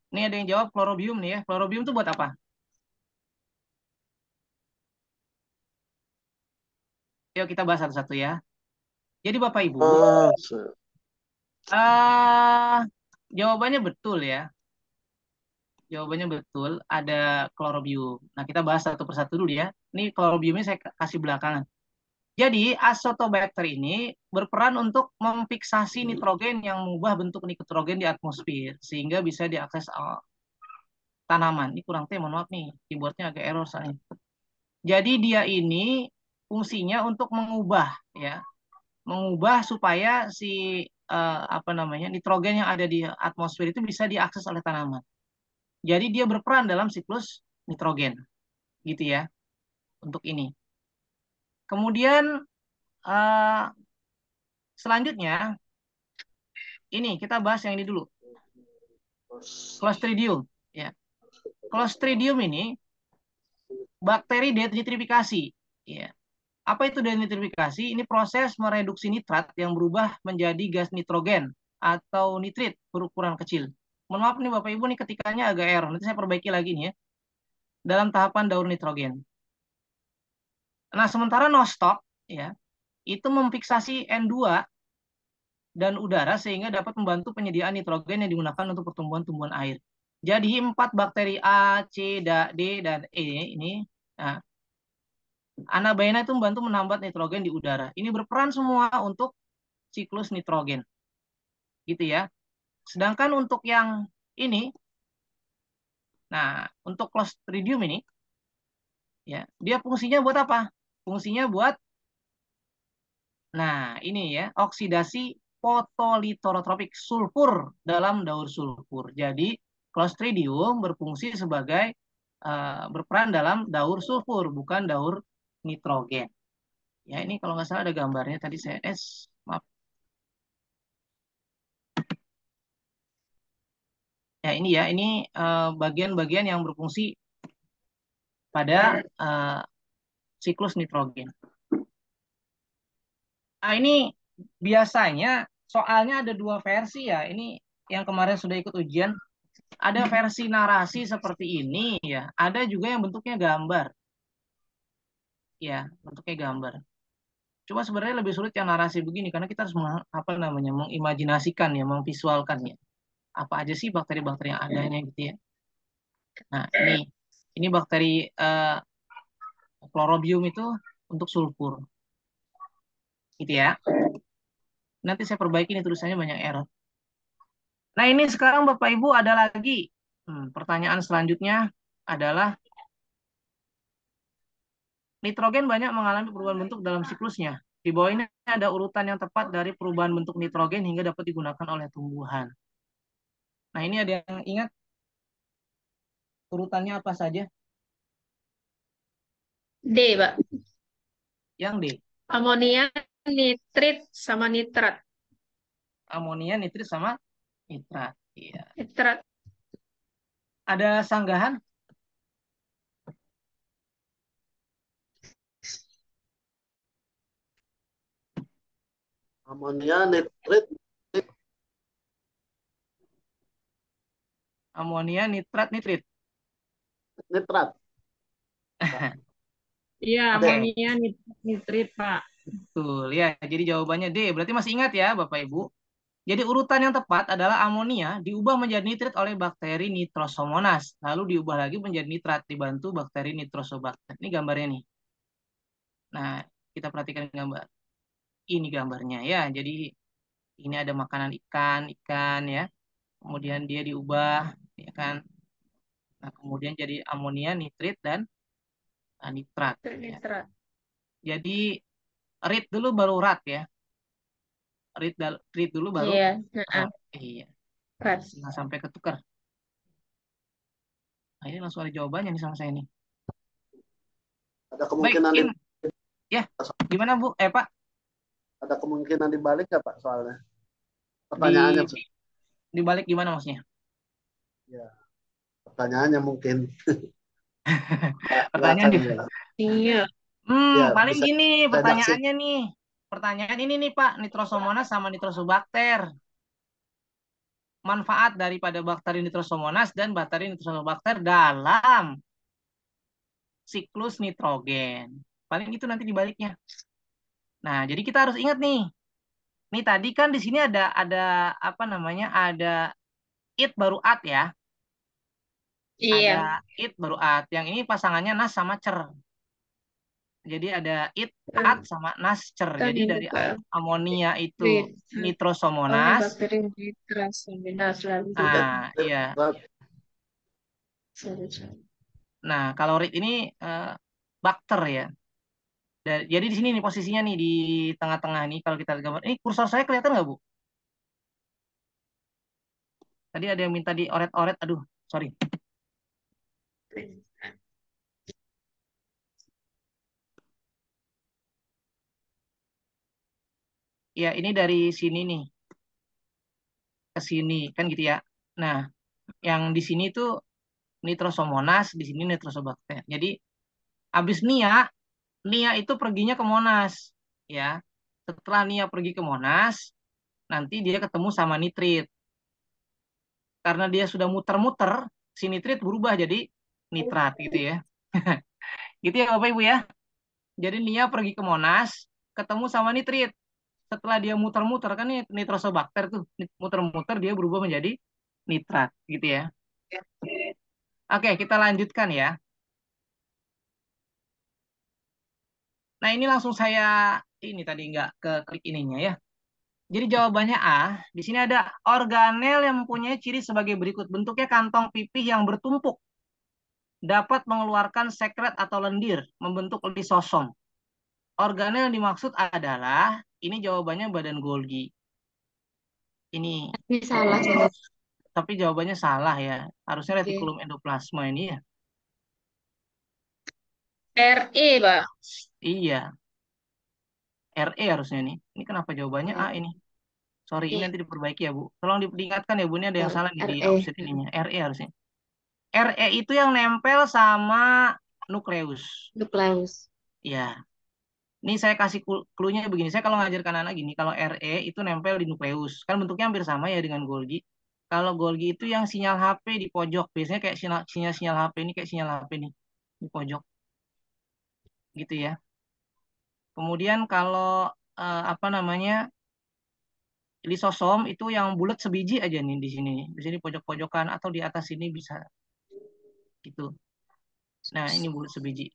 Ini ada yang jawab chlorobium nih ya. Chlorobium itu buat apa? Yuk kita bahas satu-satu ya. Jadi Bapak Ibu, jawabannya betul ya. Jawabannya betul, ada chlorobium. Nah, kita bahas satu persatu dulu ya. Ini chlorobiumnya saya kasih belakangan. Jadi, Azotobacter ini berperan untuk memfiksasi nitrogen yang mengubah bentuk nitrogen di atmosfer, sehingga bisa diakses tanaman. Ini kurang mohon maaf nih, keyboardnya agak error soalnya. Jadi, dia ini fungsinya untuk mengubah ya, mengubah supaya si nitrogen yang ada di atmosfer itu bisa diakses oleh tanaman. Jadi dia berperan dalam siklus nitrogen, gitu ya, untuk ini. Kemudian selanjutnya, ini kita bahas yang ini dulu, Clostridium. Ya, Clostridium ini bakteri denitrifikasi. Ya, apa itu denitrifikasi? Ini proses mereduksi nitrat yang berubah menjadi gas nitrogen atau nitrit berukuran kecil. Mohon maaf nih Bapak Ibu nih ketikanya agak error. Nanti saya perbaiki lagi nih ya. Dalam tahapan daur nitrogen. Nah, sementara nostoc ya, itu memfiksasi N2 dan udara sehingga dapat membantu penyediaan nitrogen yang digunakan untuk pertumbuhan-tumbuhan air. Jadi 4 bakteri A, C, D, dan E ini, nah, anabaena itu membantu menambah nitrogen di udara. Ini berperan semua untuk siklus nitrogen. Gitu ya. Sedangkan untuk yang ini, nah, untuk Clostridium ini, ya, dia fungsinya buat apa? Fungsinya buat, nah, ini ya, oksidasi fotolitotropik, sulfur dalam daur sulfur. Jadi Clostridium berfungsi sebagai berperan dalam daur sulfur, bukan daur nitrogen. Ya, ini kalau nggak salah ada gambarnya tadi saya maaf. Ya, ini bagian-bagian yang berfungsi pada siklus nitrogen. Nah, ini biasanya soalnya ada dua versi ya. Ini yang kemarin sudah ikut ujian. Ada versi narasi seperti ini ya. Ada juga yang bentuknya gambar. Ya, bentuknya gambar. Cuma sebenarnya lebih sulit yang narasi begini karena kita harus mengimajinasikan ya, memvisualkan ya. Apa aja sih bakteri-bakteri yang adanya gitu ya. Nah, ini bakteri Chlorobium itu untuk sulfur. Gitu ya. Nanti saya perbaiki ini tulisannya banyak error. Nah, ini sekarang Bapak Ibu ada lagi pertanyaan selanjutnya adalah nitrogen banyak mengalami perubahan bentuk dalam siklusnya. Di bawah ini ada urutan yang tepat dari perubahan bentuk nitrogen hingga dapat digunakan oleh tumbuhan. Nah, ini ada yang ingat urutannya apa saja?
D, Pak.
Yang D.
Amonia, nitrit, sama nitrat.
Amonia, nitrit, sama nitrat. Iya.
Nitrat.
Ada sanggahan?
Amonia, nitrit,
Amonia, nitrat, nitrit.
nitrat.
Iya,
Oke.
amonia, nitrit, Pak.
Betul ya. Jadi jawabannya D. Berarti masih ingat ya Bapak Ibu. Jadi urutan yang tepat adalah amonia diubah menjadi nitrit oleh bakteri Nitrosomonas. Lalu diubah lagi menjadi nitrat dibantu bakteri Nitrosobacter. Ini gambarnya nih. Nah, kita perhatikan gambar. Ini gambarnya ya. Jadi ini ada makanan ikan ya. Kemudian dia diubah ya kan. Nah, kemudian jadi amonia, nitrit dan nitrat ya.
Nitrat.
Jadi read dulu baru rat ya. Read dulu baru
Iya.
rat. Iya.
Rat.
Nggak sampai ketukar. Nah, ini langsung ada jawabannya nih sama saya nih.
Ada
Baik,
kemungkinan
ya. Gimana Bu? Pak?
ada kemungkinan dibalik nggak Pak soalnya? Pertanyaannya
Dibalik gimana maksudnya?
ya, pertanyaannya mungkin.
Pertanyaan di
Iya.
Ya,
paling
bisa
gini
redaksi.
pertanyaannya nih. Pertanyaan ini nih Pak, Nitrosomonas sama Nitrosobacter. Manfaat daripada bakteri Nitrosomonas dan bakteri Nitrosobacter dalam siklus nitrogen. Paling itu nanti dibaliknya. Nah, jadi kita harus ingat nih. Nih tadi kan di sini ada apa namanya? Ada it baru at ya.
Iya.
Ada it baru at. Yang ini pasangannya nas sama cer. Jadi ada it, at sama nas, cer. Jadi dari amonia itu Nitrosomonas.
bakteri Nitrosomonas lalu.
Ah, iya. Nah, kalau rit ini bakter ya. Jadi di sini nih posisinya nih di tengah-tengah nih kalau kita lihat gambar. Ini kursor saya kelihatan nggak Bu? Tadi ada yang minta dioret-oret. Aduh, sorry. Ya, ini dari sini nih ke sini kan gitu ya. Nah, yang di sini tuh Nitrosomonas, di sini Nitrosobacter. Jadi habis Nia itu perginya ke Monas ya. Setelah Nia pergi ke Monas, nanti dia ketemu sama nitrit. Karena dia sudah muter-muter, si nitrit berubah jadi nitrat gitu ya. Gitu ya Bapak Ibu ya. Jadi Nia pergi ke Monas, ketemu sama nitrit. Setelah dia muter-muter kan ini Nitrosobacter tuh, muter-muter dia berubah menjadi nitrat gitu ya. Oke, kita lanjutkan ya. Nah, ini langsung saya ini tadi nggak ke klik ininya ya. Jadi jawabannya A. Di sini ada organel yang mempunyai ciri sebagai berikut. Bentuknya kantong pipih yang bertumpuk. Dapat mengeluarkan sekret atau lendir, membentuk lisosom. Organel yang dimaksud adalah, ini jawabannya badan Golgi. Ini
Ini salah jawab.
tapi jawabannya salah ya. Harusnya
Oke.
retikulum endoplasma ini ya.
RE, Pak.
Iya, RE harusnya nih. Ini kenapa jawabannya A ini? Sorry, ini nanti diperbaiki ya, Bu. Tolong diingatkan ya, Bu. Ini ada yang salah nih di
RE.
absen ininya. RE harusnya. RE itu yang nempel sama nukleus.
Nukleus.
Ya, ini saya kasih clue-nya begini. Saya kalau ngajarkan anak gini, kalau RE itu nempel di nukleus. Kan bentuknya hampir sama ya dengan Golgi. Kalau Golgi itu yang sinyal HP di pojok. Biasanya kayak sinyal HP ini kayak sinyal HP nih di pojok. Gitu ya. Kemudian kalau apa namanya? Lisosom itu yang bulat sebiji aja nih di sini. Di sini pojok-pojokan atau di atas sini bisa gitu. Nah, ini bulat sebiji.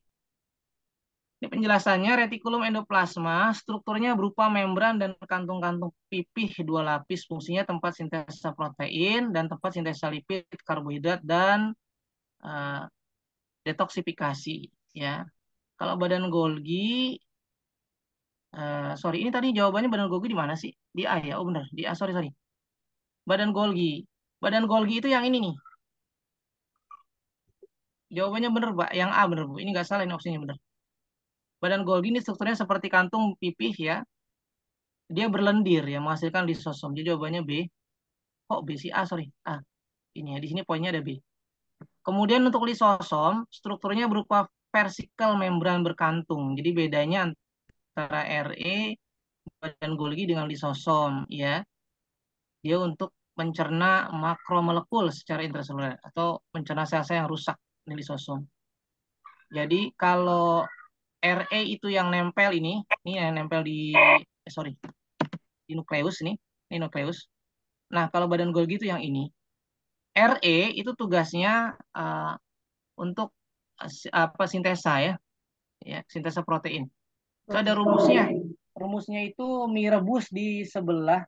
Ini penjelasannya, retikulum endoplasma strukturnya berupa membran dan kantung-kantung pipih dua lapis, fungsinya tempat sintesa protein dan tempat sintesa lipid, karbohidrat dan uh, detoksifikasi ya. Kalau badan Golgi sorry, ini tadi jawabannya badan Golgi di mana sih? Di A ya. Oh benar, di A. Sorry, sorry. Badan Golgi. Badan Golgi itu yang ini nih. Jawabannya benar, Pak. Yang A benar, Bu. Ini nggak salah, ini opsinya benar. Badan Golgi ini strukturnya seperti kantung pipih ya. Dia berlendir ya, menghasilkan lisosom. Jadi jawabannya B. Kok B sih? A, sorry. A. Ini ya, di sini poinnya ada B. Kemudian untuk lisosom, strukturnya berupa versikel membran berkantung. Jadi bedanya antara RE badan Golgi dengan lisosom ya. Dia untuk mencerna makromolekul secara intraseluler atau mencerna sel-sel yang rusak, ini lisosom. Jadi kalau RE itu yang nempel ini yang nempel di sorry, di nukleus nih, ini nukleus. Nah, kalau badan Golgi itu yang ini. RE itu tugasnya untuk apa sintesa ya, sintesa protein. Itu ada rumusnya. Rumusnya itu mie rebus di sebelah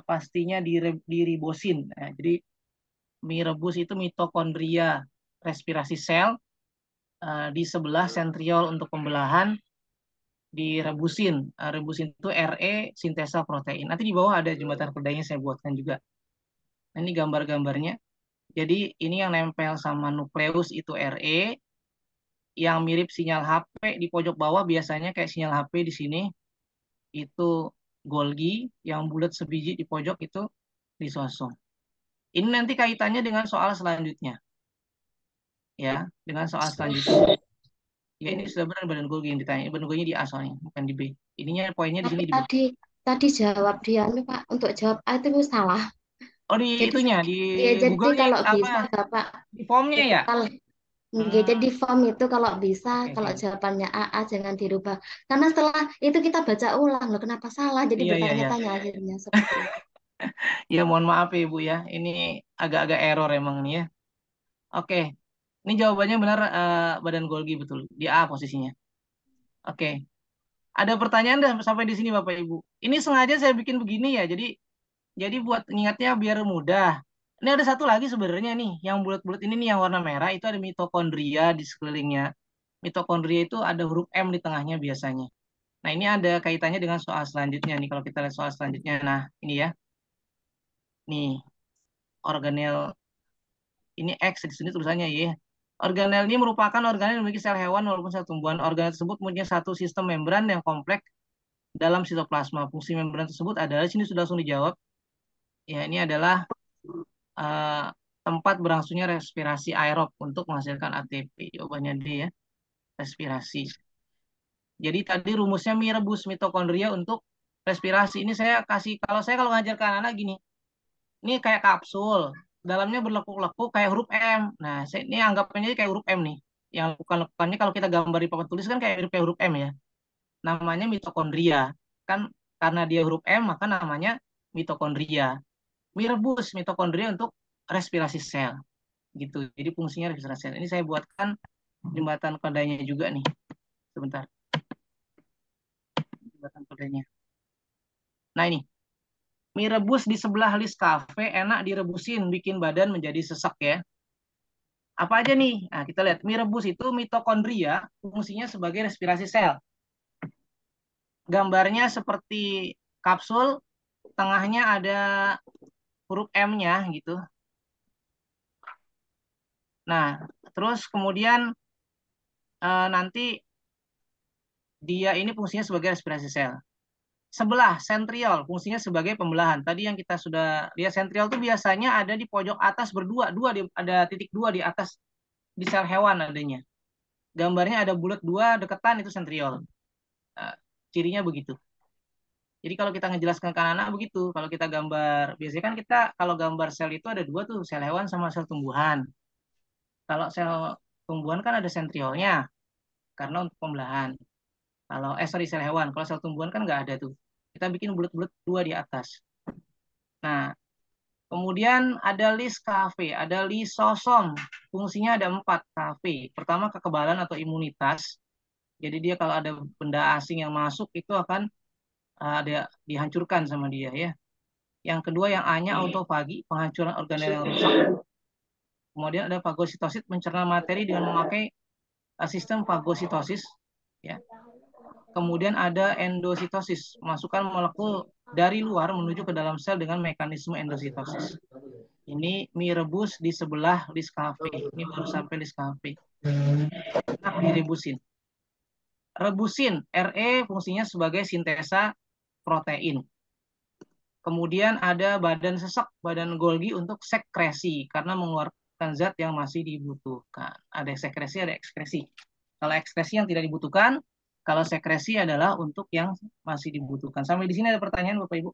pastinya di ribosin. Nah, jadi mie rebus itu mitokondria respirasi sel, di sebelah sentriol untuk pembelahan direbusin. Rebusin itu RE sintesa protein. Nanti di bawah ada jembatan kedainya saya buatkan juga. Nah, ini gambar-gambarnya. Jadi ini yang nempel sama nukleus itu RE, yang mirip sinyal HP di pojok bawah biasanya kayak sinyal HP di sini itu Golgi, yang bulat sebiji di pojok itu lisosom. Ini nanti kaitannya dengan soal selanjutnya. Ya, dengan soal selanjutnya. Ya ini sudah benar badan Golgi yang ditanya. Badan Golgi di A soalnya, bukan di B. Ininya poinnya di
Tapi
sini di B.
tadi jawab dia, Pak, untuk jawab A itu salah.
Oh di
Jadi
itunya di
ya jadi
Google-nya
kalau
apa?
bisa Bapak
Di formnya ya?
jadi di form itu kalau bisa
Oke,
kalau
oke.
jawabannya A jangan dirubah. Karena setelah itu kita baca ulang loh kenapa salah. Jadi
Iya, iya, iya.
bertanya-tanya akhirnya seperti itu.
Ya mohon maaf ya Ibu ya. Ini agak-agak error emang nih ya. Oke. Ini jawabannya benar, badan Golgi betul. Di A posisinya. Oke. Ada pertanyaan dah sampai di sini Bapak Ibu. Ini sengaja saya bikin begini ya. Jadi buat ingatnya biar mudah. Ini ada satu lagi sebenarnya nih, yang bulat-bulat ini nih yang warna merah itu ada mitokondria di sekelilingnya. Mitokondria itu ada huruf M di tengahnya biasanya. Nah, ini ada kaitannya dengan soal selanjutnya nih kalau kita lihat soal selanjutnya. Nah, ini ya. Nih, organel ini X di sini tulisannya Y. Organel ini merupakan organel yang memiliki sel hewan walaupun sel tumbuhan. Organel tersebut mempunyai satu sistem membran yang kompleks dalam sitoplasma. Fungsi membran tersebut adalah, di sini sudah langsung dijawab. Ya, ini adalah tempat berlangsungnya respirasi aerob untuk menghasilkan ATP. Jawabannya D ya, respirasi. Jadi tadi rumusnya mie rebus mitokondria untuk respirasi. Ini saya kasih, kalau ngajar ke anak gini, ini kayak kapsul, dalamnya berlekuk-lekuk kayak huruf M. Nah, ini anggapnya kayak huruf M nih. Yang lekukan-lekukannya kalau kita gambar di papan tulis kan kayak huruf M ya. Namanya mitokondria. Kan karena dia huruf M, maka namanya mitokondria. Mie rebus mitokondria untuk respirasi sel gitu. Jadi fungsinya respirasi sel. Ini saya buatkan jembatan kodanya juga nih. Sebentar. Jembatan kodanya. Nah ini, mie rebus di sebelah list cafe enak direbusin, bikin badan menjadi sesak ya. Apa aja nih? Nah kita lihat, mie rebus itu mitokondria, fungsinya sebagai respirasi sel. gambarnya seperti kapsul, tengahnya ada huruf M-nya gitu. Nah, terus kemudian nanti dia ini fungsinya sebagai respirasi sel. Sebelah sentriol fungsinya sebagai pembelahan. Tadi yang kita sudah lihat, sentriol itu biasanya ada di pojok atas berdua, ada titik dua di atas, di sel hewan adanya. Gambarnya ada bulat dua deketan, itu sentriol. Cirinya begitu. Jadi kalau kita ngejelaskan ke anak-anak begitu, kalau kita gambar, biasanya kan kita kalau gambar sel itu ada dua tuh, sel hewan sama sel tumbuhan. Kalau sel tumbuhan kan ada sentriolnya, karena untuk pembelahan. Kalau sorry, sel hewan. Kalau sel tumbuhan kan nggak ada tuh. Kita bikin bulat-bulat dua di atas. Nah, kemudian ada list KV, ada lisosom. Fungsinya ada 4 KV. Pertama, kekebalan atau imunitas. Jadi dia kalau ada benda asing yang masuk itu akan ada dihancurkan sama dia ya. Yang kedua yang A-nya autofagi, penghancuran organel yang rusak. Kemudian ada fagositosis, mencerna materi dengan memakai sistem fagositosis ya. Kemudian ada endositosis, masukkan molekul dari luar menuju ke dalam sel dengan mekanisme endositosis. Ini mie rebus di sebelah list KV. Ini baru sampai list KV. Nah, direbusin. Rebusin, RE fungsinya sebagai sintesa protein. Kemudian ada badan sesek, badan Golgi untuk sekresi, karena mengeluarkan zat yang masih dibutuhkan. Ada sekresi, ada ekskresi. Kalau ekskresi yang tidak dibutuhkan, kalau sekresi adalah untuk yang masih dibutuhkan. Sampai di sini ada pertanyaan Bapak Ibu?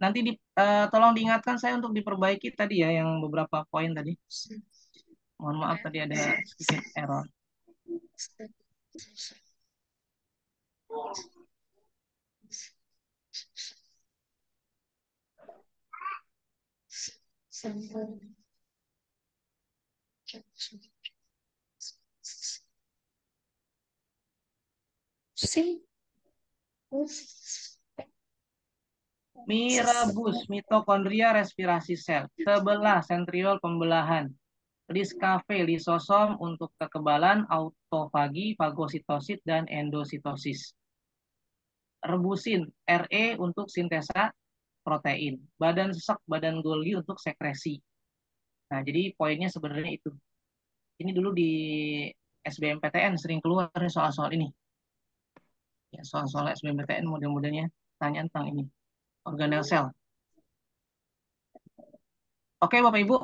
Nanti tolong diingatkan saya untuk diperbaiki tadi ya, yang beberapa poin tadi. Mohon maaf tadi ada sedikit error. Mie rebus, mitokondria respirasi sel. Sebelah sentriol pembelahan. List KV, lisosom untuk kekebalan, autofagi, fagositosis, dan endositosis. Rebusin, RE untuk sintesa protein. Badan sesek, badan Golgi untuk sekresi. Nah, jadi poinnya sebenarnya itu. Ini dulu di SBMPTN sering keluar soal-soal ini. Ya, soal-soal SBMPTN model-modelnya tanya tentang ini. Organel sel. Oke, Bapak Ibu.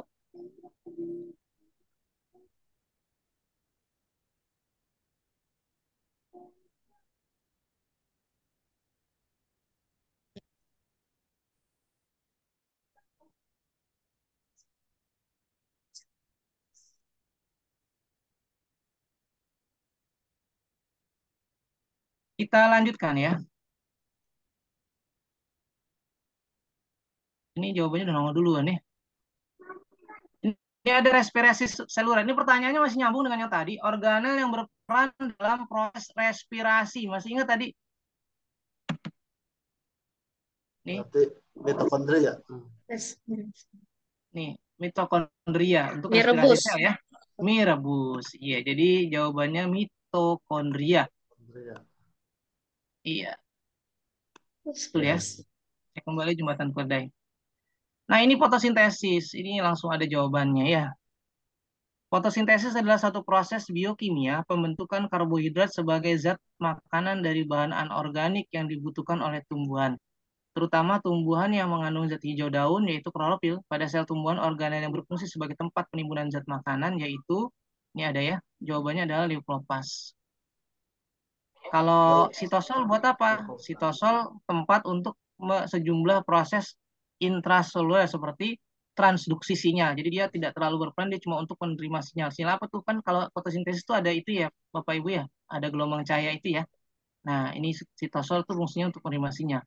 Kita lanjutkan ya. Ini jawabannya udah nongol duluan nih. Ini ada respirasi seluler. Ini pertanyaannya masih nyambung dengan yang tadi. Organel yang berperan dalam proses respirasi. Masih ingat tadi? Nih.
Berarti mitokondria.
Nih, mitokondria untuk
Mie
respirasi
rebus.
sel ya. Mie rebus. Iya, jadi jawabannya mitokondria. Iya. Betul ya. Saya kembali jembatan keledai. Nah, ini fotosintesis. Ini langsung ada jawabannya ya. Fotosintesis adalah satu proses biokimia pembentukan karbohidrat sebagai zat makanan dari bahan anorganik yang dibutuhkan oleh tumbuhan. Terutama tumbuhan yang mengandung zat hijau daun, yaitu klorofil. Pada sel tumbuhan, organel yang berfungsi sebagai tempat penimbunan zat makanan, yaitu, ini ada ya, jawabannya adalah leuklopas. Kalau sitosol buat apa? Sitosol tempat untuk sejumlah proses intraseluler seperti transduksi sinyal. Jadi dia tidak terlalu berperan, dia cuma untuk menerima sinyal. Sinyal apa tuh? Kan kalau fotosintesis itu ada itu ya, Bapak Ibu ya, ada gelombang cahaya itu ya. Nah, ini sitosol tuh fungsinya untuk menerima sinyal.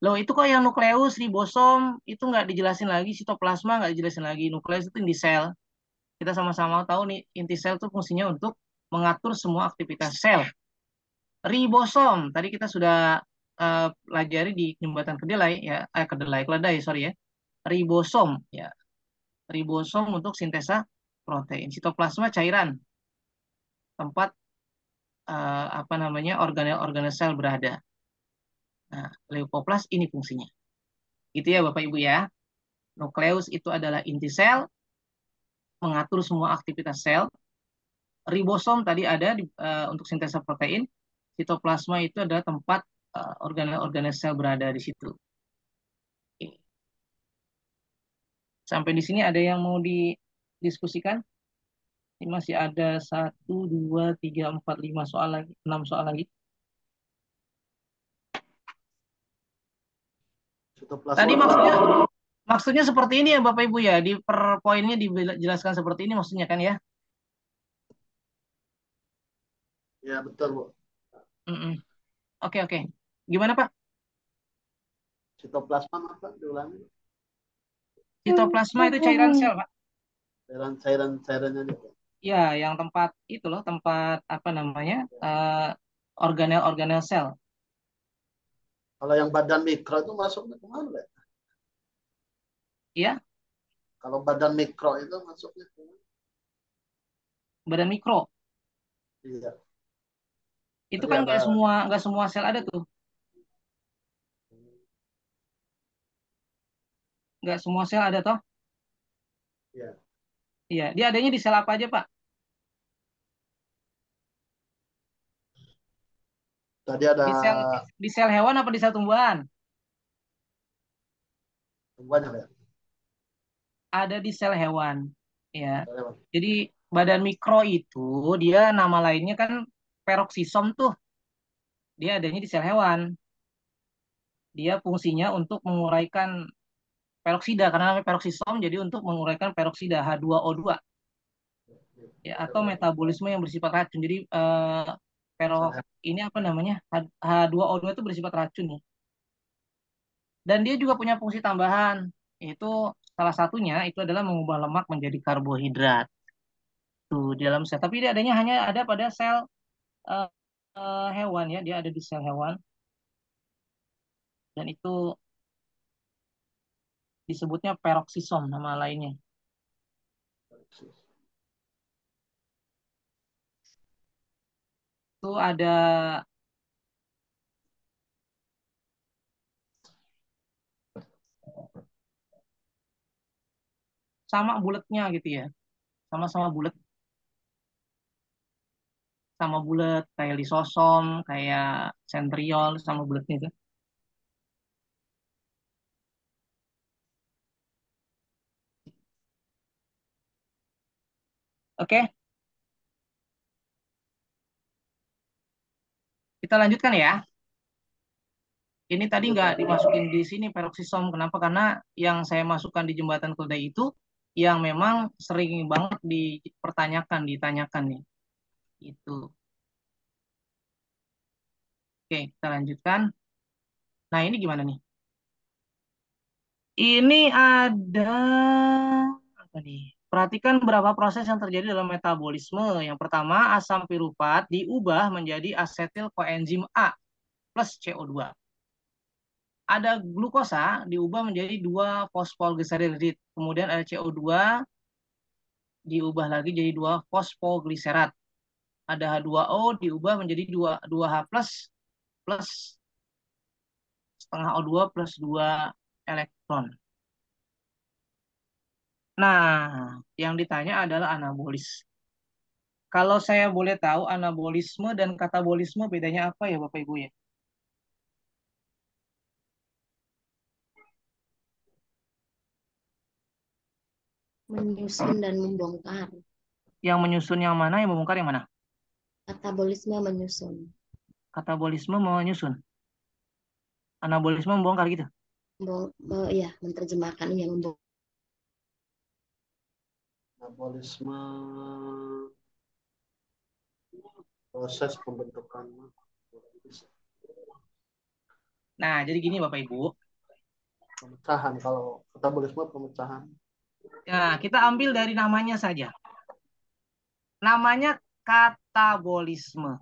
Loh, itu kok yang nukleus, ribosom, itu nggak dijelasin lagi, sitoplasma nggak dijelasin lagi, nukleus itu inti sel. Kita sama-sama tahu nih, inti sel itu fungsinya untuk mengatur semua aktivitas sel. Ribosom, tadi kita sudah pelajari di jembatan kedelai ya, keledai sorry ya. Ribosom ya. Ribosom untuk sintesa protein. Sitoplasma cairan. tempat apa namanya organel-organel sel berada. Nah, leukoplas ini fungsinya. Gitu ya Bapak Ibu ya. Nukleus itu adalah inti sel, mengatur semua aktivitas sel. Ribosom tadi ada untuk sintesa protein. Sitoplasma itu adalah tempat organel-organel sel berada di situ. Oke. Sampai di sini ada yang mau didiskusikan? Ini masih ada 1, 2, 3, 4, 5 soal lagi, 6 soal lagi. Tadi maksudnya seperti ini ya Bapak Ibu ya, di per poinnya dijelaskan seperti ini maksudnya kan ya?
Ya betul Bu.
Oke. Gimana Pak?
Sitoplasma apa diulangi?
Sitoplasma itu cairan sel Pak.
Cairannya juga.
Ya, yang tempat itu loh, tempat apa namanya organel-organel sel.
Kalau yang badan mikro itu masuknya kemana Pak?
Iya,
Kalau badan mikro itu masuknya kemana?
badan mikro.
Iya.
Itu
Tadi
kan
ada.
nggak semua sel ada tuh. Nggak semua sel ada toh?
Iya.
Iya, dia adanya di sel apa aja Pak?
Tadi ada
Di sel hewan apa di sel tumbuhan?
banyak ya.
Ada di sel hewan. Ya.
Hewan.
Jadi badan mikro itu dia nama lainnya kan peroksisom tuh. Dia adanya di sel hewan. Dia fungsinya untuk menguraikan peroksida karena namanya peroksisom jadi untuk menguraikan peroksida H2O2 ya atau metabolisme yang bersifat racun. Jadi ini apa namanya? H2O2 itu bersifat racun ya. Dan dia juga punya fungsi tambahan yaitu salah satunya itu adalah mengubah lemak menjadi karbohidrat. Tuh di dalam sel. Tapi dia adanya hanya ada pada sel eh, hewan ya, dia ada di sel hewan dan itu disebutnya peroksisom nama lainnya. Itu ada sama bulatnya gitu ya. Sama-sama bulat. Sama bulat kayak lisosom, kayak sentriol sama bulatnya itu. Oke, kita lanjutkan ya. Ini tadi nggak dimasukin di sini peroksisom. Kenapa? Karena yang saya masukkan di jembatan keledai itu yang memang sering banget ditanyakan nih. Itu. Oke, kita lanjutkan. Nah, ini gimana nih? Ini ada apa nih? Perhatikan berapa proses yang terjadi dalam metabolisme. Yang pertama, asam piruvat diubah menjadi asetil koenzim A plus CO2. Ada glukosa diubah menjadi 2 fosfolgliserid. Kemudian ada CO2 diubah lagi jadi 2 fosfogliserat. Ada H2O diubah menjadi 2H plus plus setengah O2 plus 2 elektron. Nah, yang ditanya adalah anabolis. Kalau saya boleh tahu anabolisme dan katabolisme bedanya apa ya Bapak Ibu ya?
Menyusun dan membongkar.
Yang menyusun yang mana, yang membongkar yang mana?
Katabolisme menyusun.
Katabolisme menyusun. Anabolisme membongkar gitu.
Ya, menerjemahkan yang membongkar.
Metabolisme proses pembentukan.
Nah, jadi gini Bapak Ibu.
Pemecahan, kalau metabolisme pemecahan.
Nah, kita ambil dari namanya saja. Namanya katabolisme.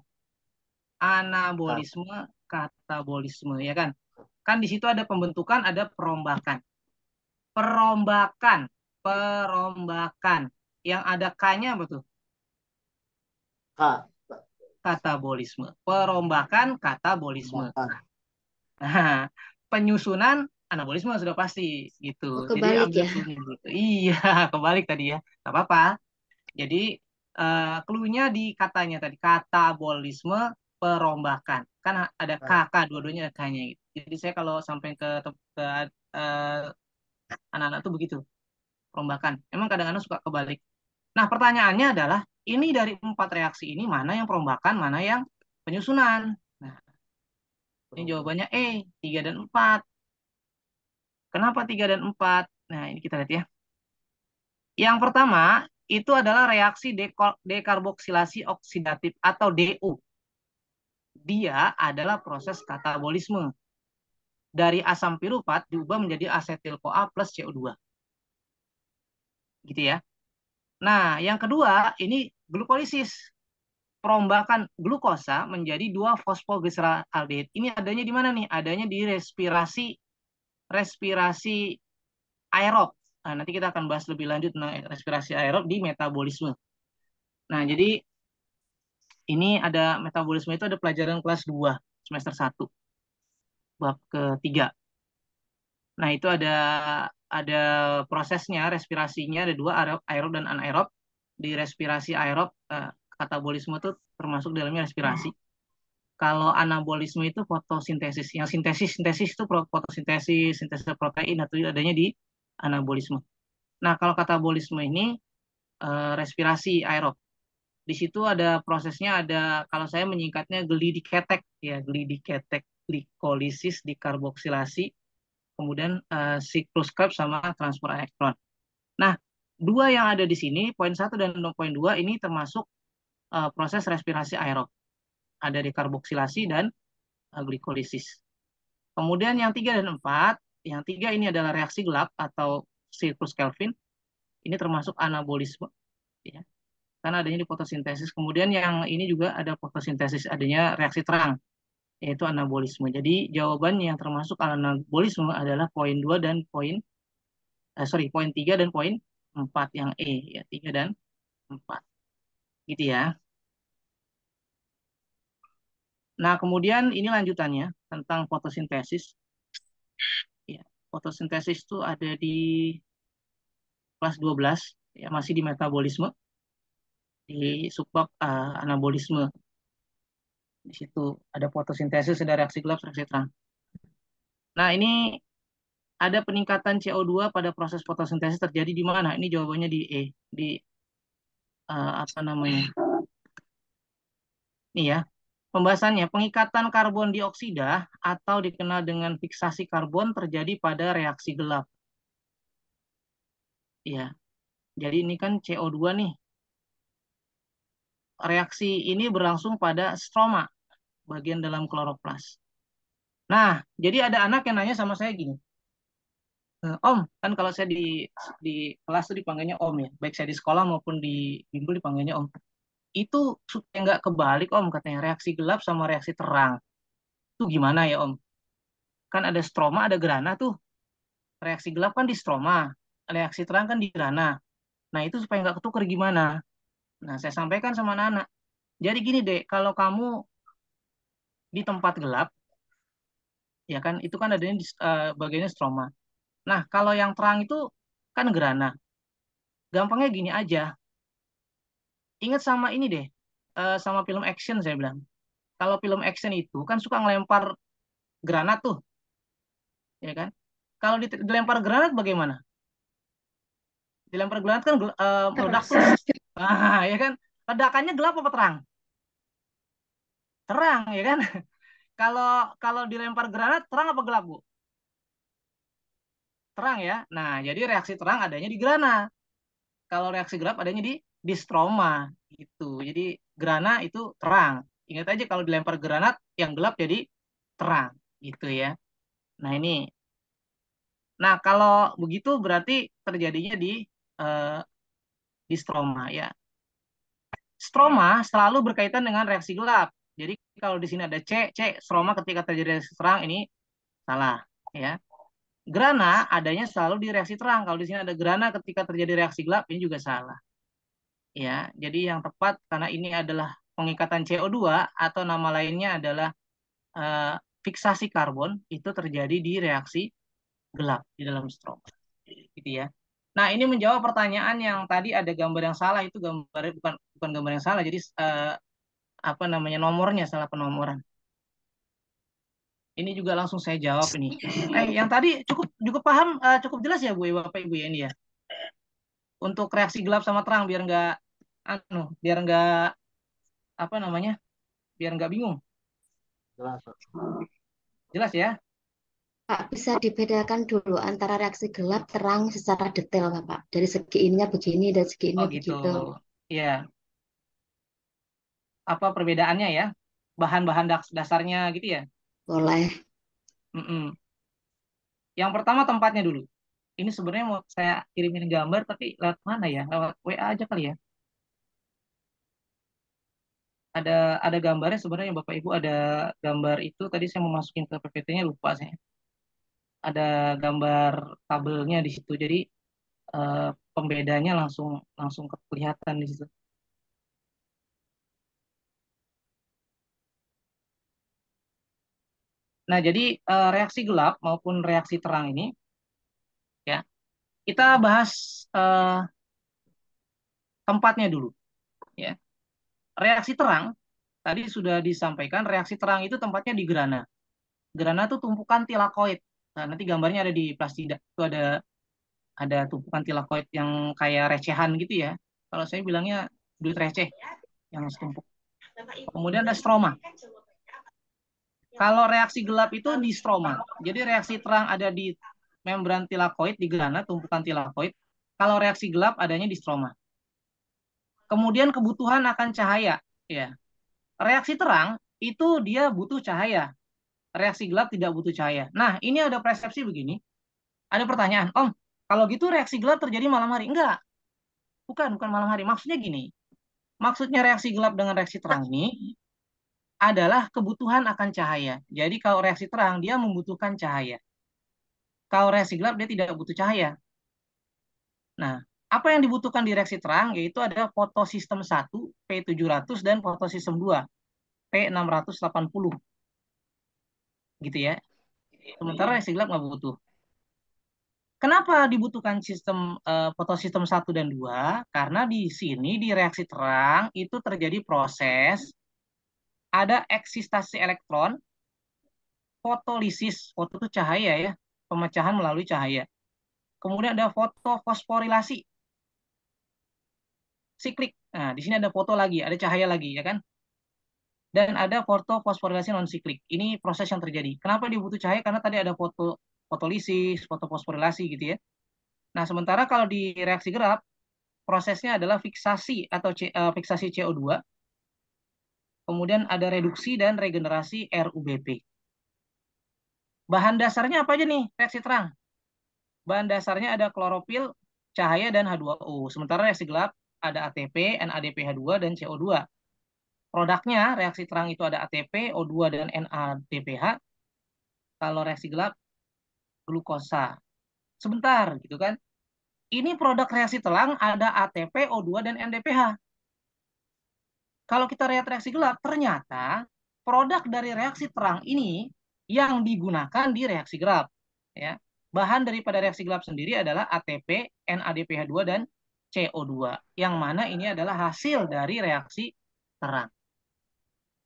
Anabolisme, katabolisme, ya kan? Kan di situ ada pembentukan, ada perombakan. Perombakan. Yang ada K-nya apa tuh?
K.
Katabolisme. Perombakan katabolisme.
Bahkan.
Nah, penyusunan anabolisme sudah pasti
Oh,
gitu. Jadi
kebalik
ambil
ya.
clue-nya gitu. Iya, kebalik tadi ya. Gak apa-apa. Jadi clue-nya di katanya tadi katabolisme perombakan. Kan ada KK, dua-duanya ada K-nya gitu. Jadi saya kalau sampai ke anak-anak tuh begitu, perombakan. Emang kadang-kadang suka kebalik. Nah, pertanyaannya adalah ini dari 4 reaksi ini mana yang perombakan, mana yang penyusunan? Nah, ini jawabannya E, 3 dan 4. Kenapa 3 dan 4? Nah, ini kita lihat ya. Yang pertama, itu adalah reaksi dekarboksilasi oksidatif atau DO. Dia adalah proses katabolisme. Dari asam piruvat diubah menjadi asetil-CoA plus CO2. Gitu ya. Nah, yang kedua, ini glukolisis. Perombakan glukosa menjadi 2 fosfoglyceraldehyde. Ini adanya di mana nih? Adanya di respirasi aerob. Nah, nanti kita akan bahas lebih lanjut tentang respirasi aerob di metabolisme. Nah, jadi ini ada metabolisme itu ada pelajaran kelas 2 semester 1 bab ketiga. Nah, itu ada prosesnya, respirasinya ada 2, aerob dan anaerob. Di respirasi aerob katabolisme itu termasuk dalamnya respirasi. Kalau anabolisme itu fotosintesis. Yang sintesis itu fotosintesis, sintesis protein itu adanya di anabolisme. Nah, kalau katabolisme ini respirasi aerob. Di situ ada prosesnya, ada kalau saya menyingkatnya glidiketek ya, glidiketek, glikolisis, dikarboksilasi, kemudian siklus Krebs sama transport elektron. Nah, 2 yang ada di sini, poin 1 dan poin 2 ini termasuk proses respirasi aerob. Ada dikarboksilasi dan glikolisis. Kemudian yang 3 dan 4, yang 3 ini adalah reaksi gelap atau siklus Kelvin. Ini termasuk anabolisme ya. Karena adanya di fotosintesis. Kemudian yang ini juga ada fotosintesis, adanya reaksi terang yaitu anabolisme. Jadi jawaban yang termasuk anabolisme adalah poin 2 dan poin poin 3 dan poin 4 yang E ya, 3 dan 4. Gitu ya. Nah, kemudian ini lanjutannya tentang fotosintesis. Ya, fotosintesis itu ada di kelas 12 ya, masih di metabolisme, di subbab anabolisme. Di situ ada fotosintesis, ada reaksi gelap, reaksi terang. Nah, ini ada peningkatan CO2 pada proses fotosintesis terjadi di mana? Ini jawabannya di E, di apa namanya? Ini ya. Pembahasannya, pengikatan karbon dioksida atau dikenal dengan fiksasi karbon terjadi pada reaksi gelap. Ya. Jadi ini kan CO2 nih. Reaksi ini berlangsung pada stroma, bagian dalam kloroplas. Nah, jadi ada anak yang nanya sama saya gini, Om, kan kalau saya di kelas tuh dipanggilnya Om ya, baik saya di sekolah maupun di bimbel dipanggilnya Om. Itu supaya nggak kebalik Om, katanya reaksi gelap sama reaksi terang. Itu gimana ya Om? Kan ada stroma, ada grana tuh. Reaksi gelap kan di stroma, reaksi terang kan di grana. Nah, itu supaya nggak ketuker gimana? Nah, saya sampaikan sama anak-anak. Jadi gini deh, kalau kamu di tempat gelap, ya kan, itu kan adanya di bagiannya stroma. Nah, kalau yang terang itu kan gerana. Gampangnya gini aja. Ingat sama ini deh, sama film action saya bilang. Kalau film action itu kan suka ngelempar granat tuh, ya kan? Kalau dilempar granat bagaimana? Dilempar granat kan meledak tuh. Ah, ya kan? Ledakannya gelap apa terang? Terang, ya kan? Kalau kalau dilempar granat terang apa gelap, Bu? Terang ya. Nah, jadi reaksi terang adanya di grana. Kalau reaksi gelap adanya di stroma gitu. Jadi grana itu terang. Ingat aja kalau dilempar granat yang gelap jadi terang gitu ya. Nah, ini. Nah, kalau begitu berarti terjadinya eh, di stroma ya. Stroma selalu berkaitan dengan reaksi gelap. Jadi kalau di sini ada stroma ketika terjadi reaksi terang ini salah ya. Grana adanya selalu di reaksi terang. Kalau di sini ada grana ketika terjadi reaksi gelap ini juga salah. Ya, jadi yang tepat karena ini adalah pengikatan CO2 atau nama lainnya adalah fiksasi karbon itu terjadi di reaksi gelap di dalam stroma. Gitu ya. Nah, ini menjawab pertanyaan yang tadi ada gambar yang salah, itu gambarnya bukan gambar yang salah. Jadi apa namanya, nomornya salah penomoran. Ini juga langsung saya jawab ini. Yang tadi cukup paham, cukup jelas ya Bu, Bapak Ibu ya ini ya. Untuk reaksi gelap sama terang biar nggak apa namanya, biar nggak bingung.
Jelas.
Jelas ya?
Pak, bisa dibedakan dulu antara reaksi gelap terang secara detail nggak, Pak? Dari segi ininya begini, dari segi ini
Oh gitu.
begitu.
Ya, apa perbedaannya ya? Bahan-bahan dasarnya gitu ya.
Boleh.
Mm-mm. Yang pertama tempatnya dulu. Ini sebenarnya mau saya kirimin gambar tapi lewat mana ya? Lewat WA aja kali ya. Ada gambarnya sebenarnya Bapak Ibu, ada gambar itu tadi saya mau masukin ke PPT-nya lupa saya. Ada gambar tabelnya di situ. Jadi eh, pembedanya langsung kelihatan di situ. Nah, jadi reaksi gelap maupun reaksi terang ini ya, kita bahas tempatnya dulu ya. Reaksi terang tadi sudah disampaikan, reaksi terang itu tempatnya di grana. Grana itu tumpukan tilakoid. Nah, nanti gambarnya ada di plastida. Itu ada tumpukan tilakoid yang kayak recehan gitu ya. Kalau saya bilangnya duit receh yang setumpuk. Kemudian ada stroma. Kalau reaksi gelap itu di stroma. Jadi reaksi terang ada di membran tilakoid, di grana tumpukan tilakoid. Kalau reaksi gelap adanya di stroma. Kemudian kebutuhan akan cahaya, ya. Reaksi terang itu dia butuh cahaya. Reaksi gelap tidak butuh cahaya. Nah, ini ada persepsi begini. Ada pertanyaan, Om, kalau gitu reaksi gelap terjadi malam hari? Enggak, bukan malam hari. Maksudnya gini, maksudnya reaksi gelap dengan reaksi terang ini adalah kebutuhan akan cahaya. Jadi kalau reaksi terang, dia membutuhkan cahaya. Kalau reaksi gelap, dia tidak butuh cahaya. Nah, apa yang dibutuhkan di reaksi terang, yaitu ada fotosistem 1, P700, dan fotosistem 2, P680. Gitu ya. Sementara reaksi gelap nggak butuh. Kenapa dibutuhkan sistem fotosistem 1 dan 2? Karena di sini di reaksi terang itu terjadi proses ada eksistasi elektron, fotolisis, foto itu cahaya ya, pemecahan melalui cahaya. Kemudian ada fotofosforilasi, siklik. Nah, di sini ada foto lagi, ada cahaya lagi ya kan? Dan ada fotofosforilasi non siklik. Ini proses yang terjadi. Kenapa dibutuh cahaya? Karena tadi ada fotolisis, fotofosforilasi gitu ya. Nah, sementara kalau di reaksi gelap prosesnya adalah fiksasi atau fiksasi CO2, kemudian ada reduksi dan regenerasi RUBP. Bahan dasarnya apa aja nih reaksi terang? Bahan dasarnya ada klorofil, cahaya, dan H2O. Sementara reaksi gelap ada ATP, NADPH2, dan CO2. Produknya reaksi terang itu ada ATP, O2, dan NADPH. Kalau reaksi gelap, glukosa. Sebentar, gitu kan. Ini produk reaksi terang ada ATP, O2, dan NADPH. Kalau kita lihat reaksi gelap, ternyata produk dari reaksi terang ini yang digunakan di reaksi gelap. Ya. Bahan daripada reaksi gelap sendiri adalah ATP, NADPH2, dan CO2. Yang mana ini adalah hasil dari reaksi terang.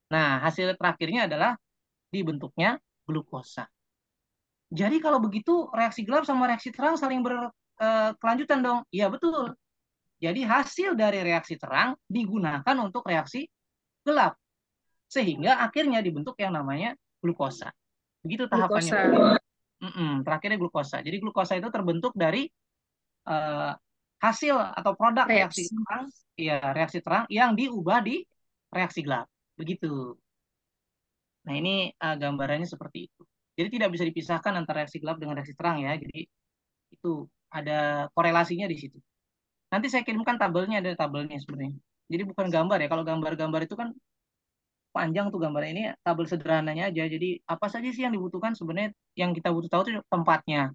Nah, hasil terakhirnya adalah dibentuknya glukosa. Jadi kalau begitu reaksi gelap sama reaksi terang saling berkelanjutan dong. Iya betul. Jadi hasil dari reaksi terang digunakan untuk reaksi gelap. Sehingga akhirnya dibentuk yang namanya glukosa. Begitu tahapannya.
Glukosa.
Terakhirnya glukosa. Jadi glukosa itu terbentuk dari hasil atau produk reaksi terang, ya reaksi terang yang diubah di reaksi gelap. Begitu. Nah ini gambarannya seperti itu. Jadi tidak bisa dipisahkan antara reaksi gelap dengan reaksi terang ya. Jadi itu ada korelasinya di situ. Nanti saya kirimkan tabelnya, ada tabelnya sebenarnya. Jadi bukan gambar ya. Kalau gambar-gambar itu kan panjang tuh gambarnya, ini tabel sederhananya aja. Jadi apa saja sih yang dibutuhkan sebenarnya, yang kita butuh tahu itu tempatnya.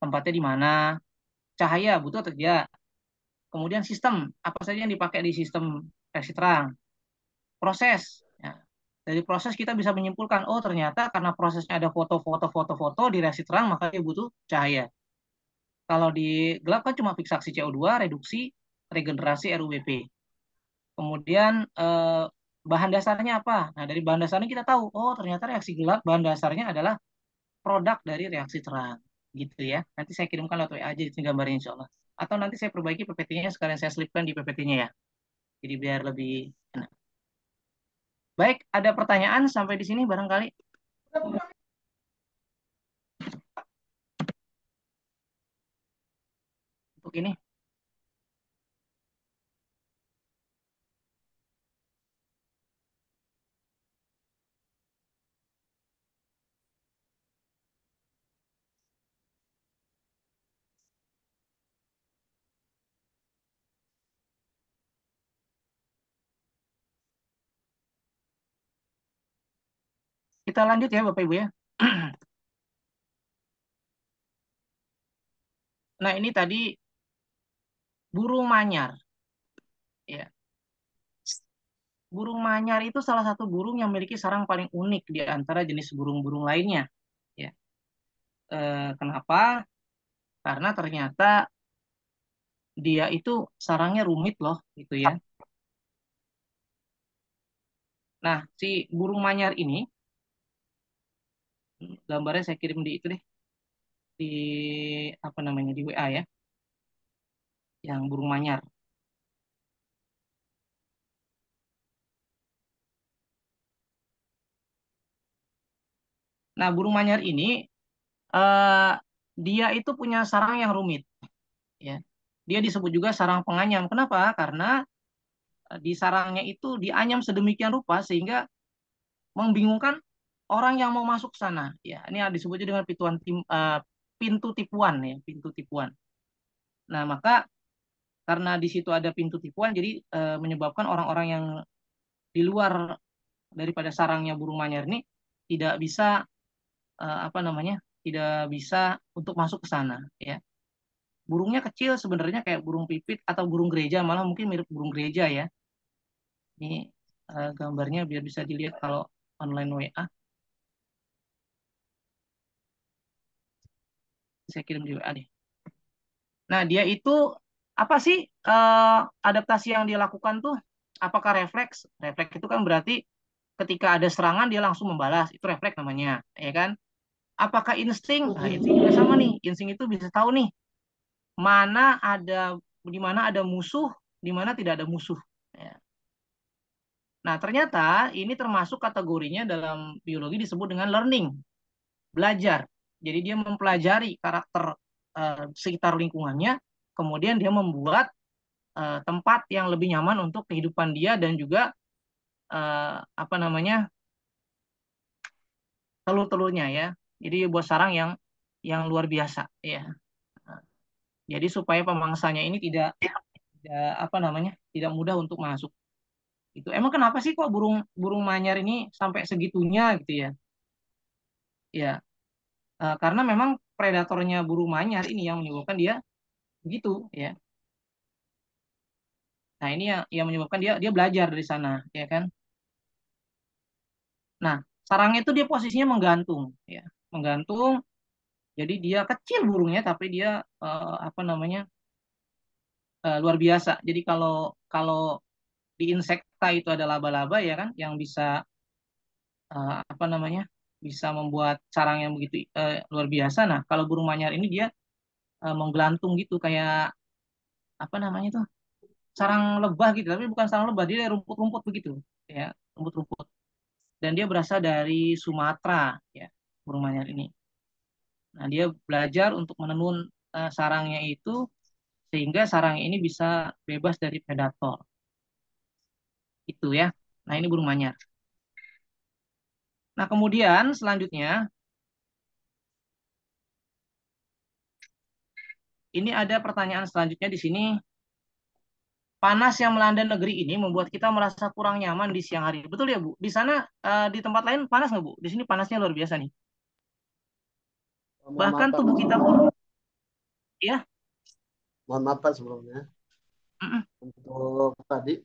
Tempatnya di mana, cahaya butuh atau tidak. Kemudian sistem, apa saja yang dipakai di sistem reaksi terang. proses. Ya. Dari proses kita bisa menyimpulkan, oh ternyata karena prosesnya ada foto-foto di reaksi terang, maka dia butuh cahaya. Kalau di gelap kan cuma fiksaksi CO2, reduksi, regenerasi RUBP. Kemudian bahan dasarnya apa? Nah, dari bahan dasarnya kita tahu, oh ternyata reaksi gelap bahan dasarnya adalah produk dari reaksi terang. Gitu ya. Nanti saya kirimkan lewat WA aja di gambarnya insya Allah. Atau nanti saya perbaiki PPT-nya, sekalian saya selipkan di PPT-nya ya. Jadi biar lebih enak. Baik, ada pertanyaan sampai di sini barangkali? Untuk ini. Kita lanjut ya Bapak Ibu ya. Nah, ini tadi burung manyar. Ya. Burung manyar itu salah satu burung yang memiliki sarang paling unik di antara jenis burung-burung lainnya. Ya. Kenapa? Karena ternyata dia itu sarangnya rumit loh, gitu ya. Nah, si burung manyar ini, gambarnya saya kirim di itu deh, di apa namanya di WA ya, yang burung manyar. Nah, burung manyar ini eh, dia itu punya sarang yang rumit, ya. Dia disebut juga sarang penganyam. Kenapa? Karena di sarangnya itu dianyam sedemikian rupa sehingga membingungkan orang yang mau masuk ke sana. Ya, ini disebutnya dengan pintu tipuan ya, pintu tipuan. Nah, maka karena di situ ada pintu tipuan, jadi menyebabkan orang-orang yang di luar daripada sarangnya burung manyar ini tidak bisa apa namanya, tidak bisa untuk masuk ke sana. Ya, burungnya kecil sebenarnya kayak burung pipit atau burung gereja, malah mungkin mirip burung gereja ya. Ini gambarnya biar bisa dilihat kalau online WA. Saya kirim di WA deh. Nah, dia itu apa sih adaptasi yang dia lakukan tuh? Apakah refleks? Refleks itu kan berarti ketika ada serangan dia langsung membalas. Itu refleks namanya, ya kan? Apakah insting? Nah, insting juga sama nih. Insting itu bisa tahu nih mana ada di mana ada musuh, di mana tidak ada musuh. Ya. Nah, ternyata ini termasuk kategorinya dalam biologi disebut dengan learning, belajar. Jadi dia mempelajari karakter sekitar lingkungannya, kemudian dia membuat tempat yang lebih nyaman untuk kehidupan dia dan juga apa namanya telur-telurnya ya. Jadi buat sarang yang luar biasa ya. Jadi supaya pemangsanya ini tidak apa namanya tidak mudah untuk masuk. Itu emang kenapa sih kok burung burung manyar ini sampai segitunya gitu ya? Ya karena memang predatornya burung manyar ini yang menyebabkan dia begitu ya. Nah ini yang menyebabkan dia belajar dari sana ya kan. Nah sarangnya itu dia posisinya menggantung ya, menggantung. Jadi dia kecil burungnya tapi dia apa namanya luar biasa. Jadi kalau kalau di insekta itu ada laba-laba ya kan yang bisa apa namanya bisa membuat sarang yang begitu luar biasa. Nah kalau burung manyar ini dia menggelantung gitu kayak apa namanya tuh sarang lebah gitu tapi bukan sarang lebah dia rumput-rumput begitu ya rumput-rumput dan dia berasal dari Sumatera ya burung manyar ini. Nah dia belajar untuk menenun sarangnya itu sehingga sarang ini bisa bebas dari predator. Itu ya. Nah, ini burung manyar. Nah, kemudian selanjutnya ini ada pertanyaan selanjutnya di sini. Panas yang melanda negeri ini membuat kita merasa kurang nyaman di siang hari. Betul ya, Bu? Di sana di tempat lain panas nggak, Bu? Di sini panasnya luar biasa nih.
Mohon maaf
Bahkan
Pak,
tubuh kita pun ya.
mohon maaf Pak sebelumnya.
Mm-mm.
Untuk tadi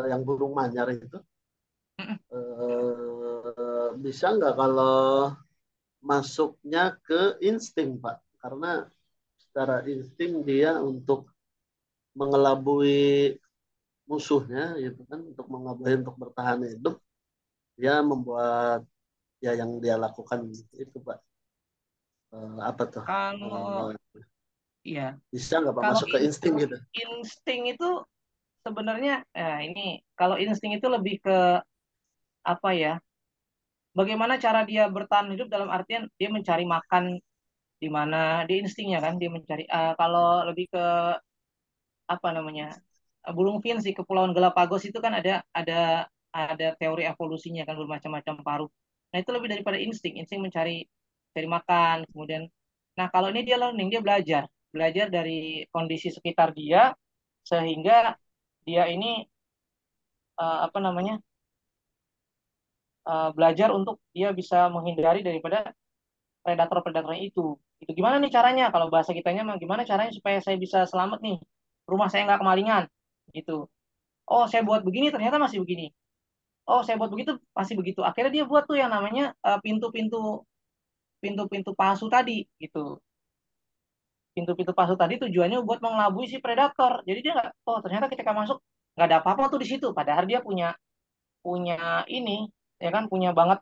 yang burung manyar itu Bisa nggak kalau masuknya ke insting, Pak? Karena secara insting dia untuk mengelabui musuhnya, gitu kan, untuk mengelabui untuk bertahan hidup, dia membuat ya yang dia lakukan itu, Pak. Apa tuh?
Kalau ya,
Bisa nggak Pak
kalau
masuk ke insting gitu?
insting itu sebenarnya, ini kalau insting itu lebih ke apa ya? Bagaimana cara dia bertahan hidup dalam artian dia mencari makan di mana, dia instingnya kan, dia mencari. Kalau lebih ke apa namanya, burung finch di Kepulauan Galapagos itu kan ada teori evolusinya kan, bermacam-macam paruh. Nah itu lebih daripada insting, insting mencari cari makan, kemudian. Nah kalau ini dia learning, dia belajar, belajar dari kondisi sekitar dia sehingga dia ini apa namanya, belajar untuk dia bisa menghindari daripada predator-predatornya itu. Itu gimana nih caranya? Kalau bahasa kitanya mah gimana caranya supaya saya bisa selamat nih, rumah saya nggak kemalingan, gitu. Oh saya buat begini ternyata masih begini. Oh saya buat begitu masih begitu. Akhirnya dia buat tuh yang namanya pintu-pintu palsu tadi, gitu. Pintu-pintu palsu tadi tujuannya buat mengelabui si predator. Jadi dia nggak, oh ternyata ketika masuk nggak ada apa-apa tuh di situ. Padahal dia punya punya ini, ya kan, punya banyak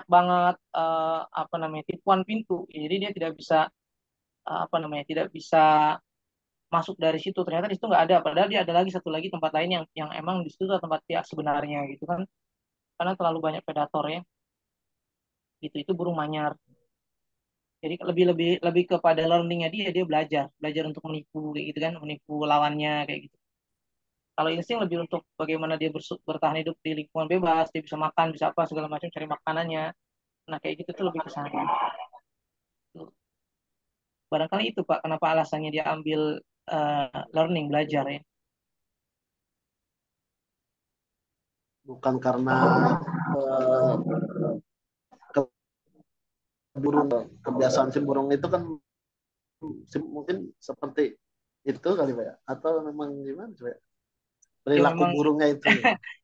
banget apa namanya, tipuan pintu. Jadi dia tidak bisa apa namanya, tidak bisa masuk dari situ. Ternyata di situ nggak ada. Padahal dia ada lagi satu lagi tempat lain yang emang di situ adalah tempat dia sebenarnya, gitu kan. Karena terlalu banyak predator ya. Gitu, itu burung manyar. Jadi lebih lebih lebih kepada learningnya, dia belajar belajar untuk menipu kayak gitu kan, menipu lawannya kayak gitu. Kalau insting lebih untuk bagaimana dia bertahan hidup di lingkungan bebas, dia bisa makan, bisa apa segala macam, cari makanannya. Nah kayak gitu tuh lebih ke sana. Tuh. Barangkali itu Pak, kenapa alasannya dia ambil learning, belajar ya.
Bukan karena eh, burung, kebiasaan si burung itu kan mungkin seperti itu kali Pak ya? Atau memang gimana Pak?
Ya
Perilaku
memang
burungnya itu.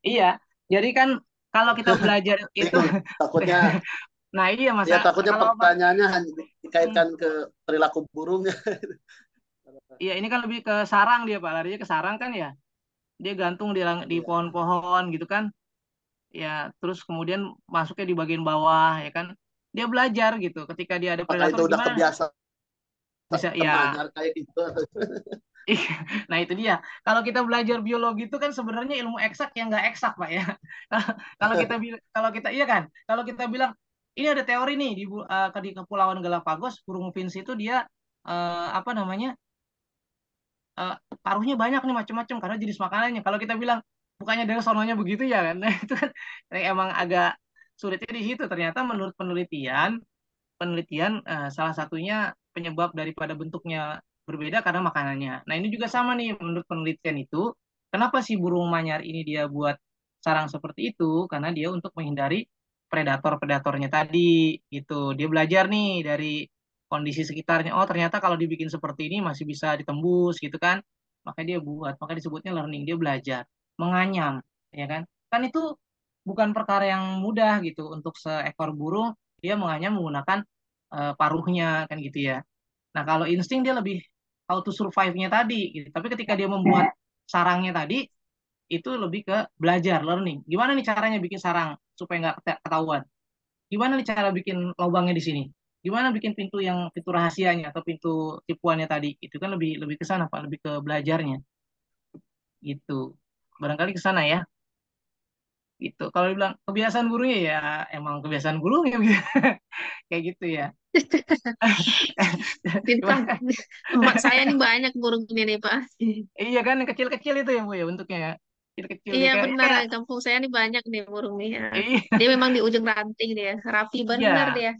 iya. Jadi kan kalau kita belajar itu,
Takutnya
nah iya
ya
masa
takutnya
kalau
pertanyaannya hanya
hmm,
dikaitkan ke perilaku burungnya.
iya ini kan lebih ke sarang, dia Pak, larinya ke sarang kan ya. Dia gantung di
Iya.
pohon-pohon gitu kan. Ya terus kemudian masuknya di bagian bawah ya kan. Dia belajar gitu. Ketika dia ada
Apakah
predator
itu udah
gimana
kebiasaan
bisa ya.
manyar kayak gitu?
Nah itu dia. Kalau kita belajar biologi itu kan sebenarnya ilmu eksak yang nggak eksak Pak ya. Kalau kita bilang, kalau kita iya kan, kalau kita bilang ini ada teori nih di Kepulauan Galapagos, burung finch itu dia apa namanya, eh, paruhnya banyak nih macam-macam karena jenis makanannya. Kalau kita bilang bukannya dari sononya begitu ya kan, nah, itu kan emang agak sulitnya di situ. Ternyata menurut penelitian salah satunya penyebab daripada bentuknya berbeda karena makanannya. Nah ini juga sama nih menurut penelitian itu. Kenapa si burung manyar ini dia buat sarang seperti itu? Karena dia untuk menghindari predator-predatornya tadi gitu. Dia belajar nih dari kondisi sekitarnya. Oh ternyata kalau dibikin seperti ini masih bisa ditembus gitu kan. Makanya dia buat, maka disebutnya learning. Dia belajar, menganyam, ya kan? Kan itu bukan perkara yang mudah gitu untuk seekor burung dia menganyam menggunakan paruhnya kan gitu ya. Nah, kalau insting dia lebih how to survive-nya tadi gitu. Tapi ketika dia membuat sarangnya tadi itu lebih ke belajar, learning. Gimana nih caranya bikin sarang supaya nggak ketahuan? Gimana nih cara bikin lubangnya di sini? Gimana bikin pintu rahasianya atau pintu tipuannya tadi? Itu kan lebih lebih ke sana Pak, lebih ke belajarnya gitu. Barangkali ke sana ya. Gitu. Kalau dibilang kebiasaan gurunya ya emang kebiasaan gurunya gitu. Kayak gitu ya.
Bintang,
Gimana?
emak saya nih banyak burung ini nih, Pak.
Iya kan yang kecil-kecil itu ya Bu ya bentuknya ya. Kecil-kecil dia
Iya
kayak
benar,
kayak
kampung saya nih banyak nih burung nih. Ya.
iya,
Dia memang di ujung ranting dia, rapi benar
iya.
dia.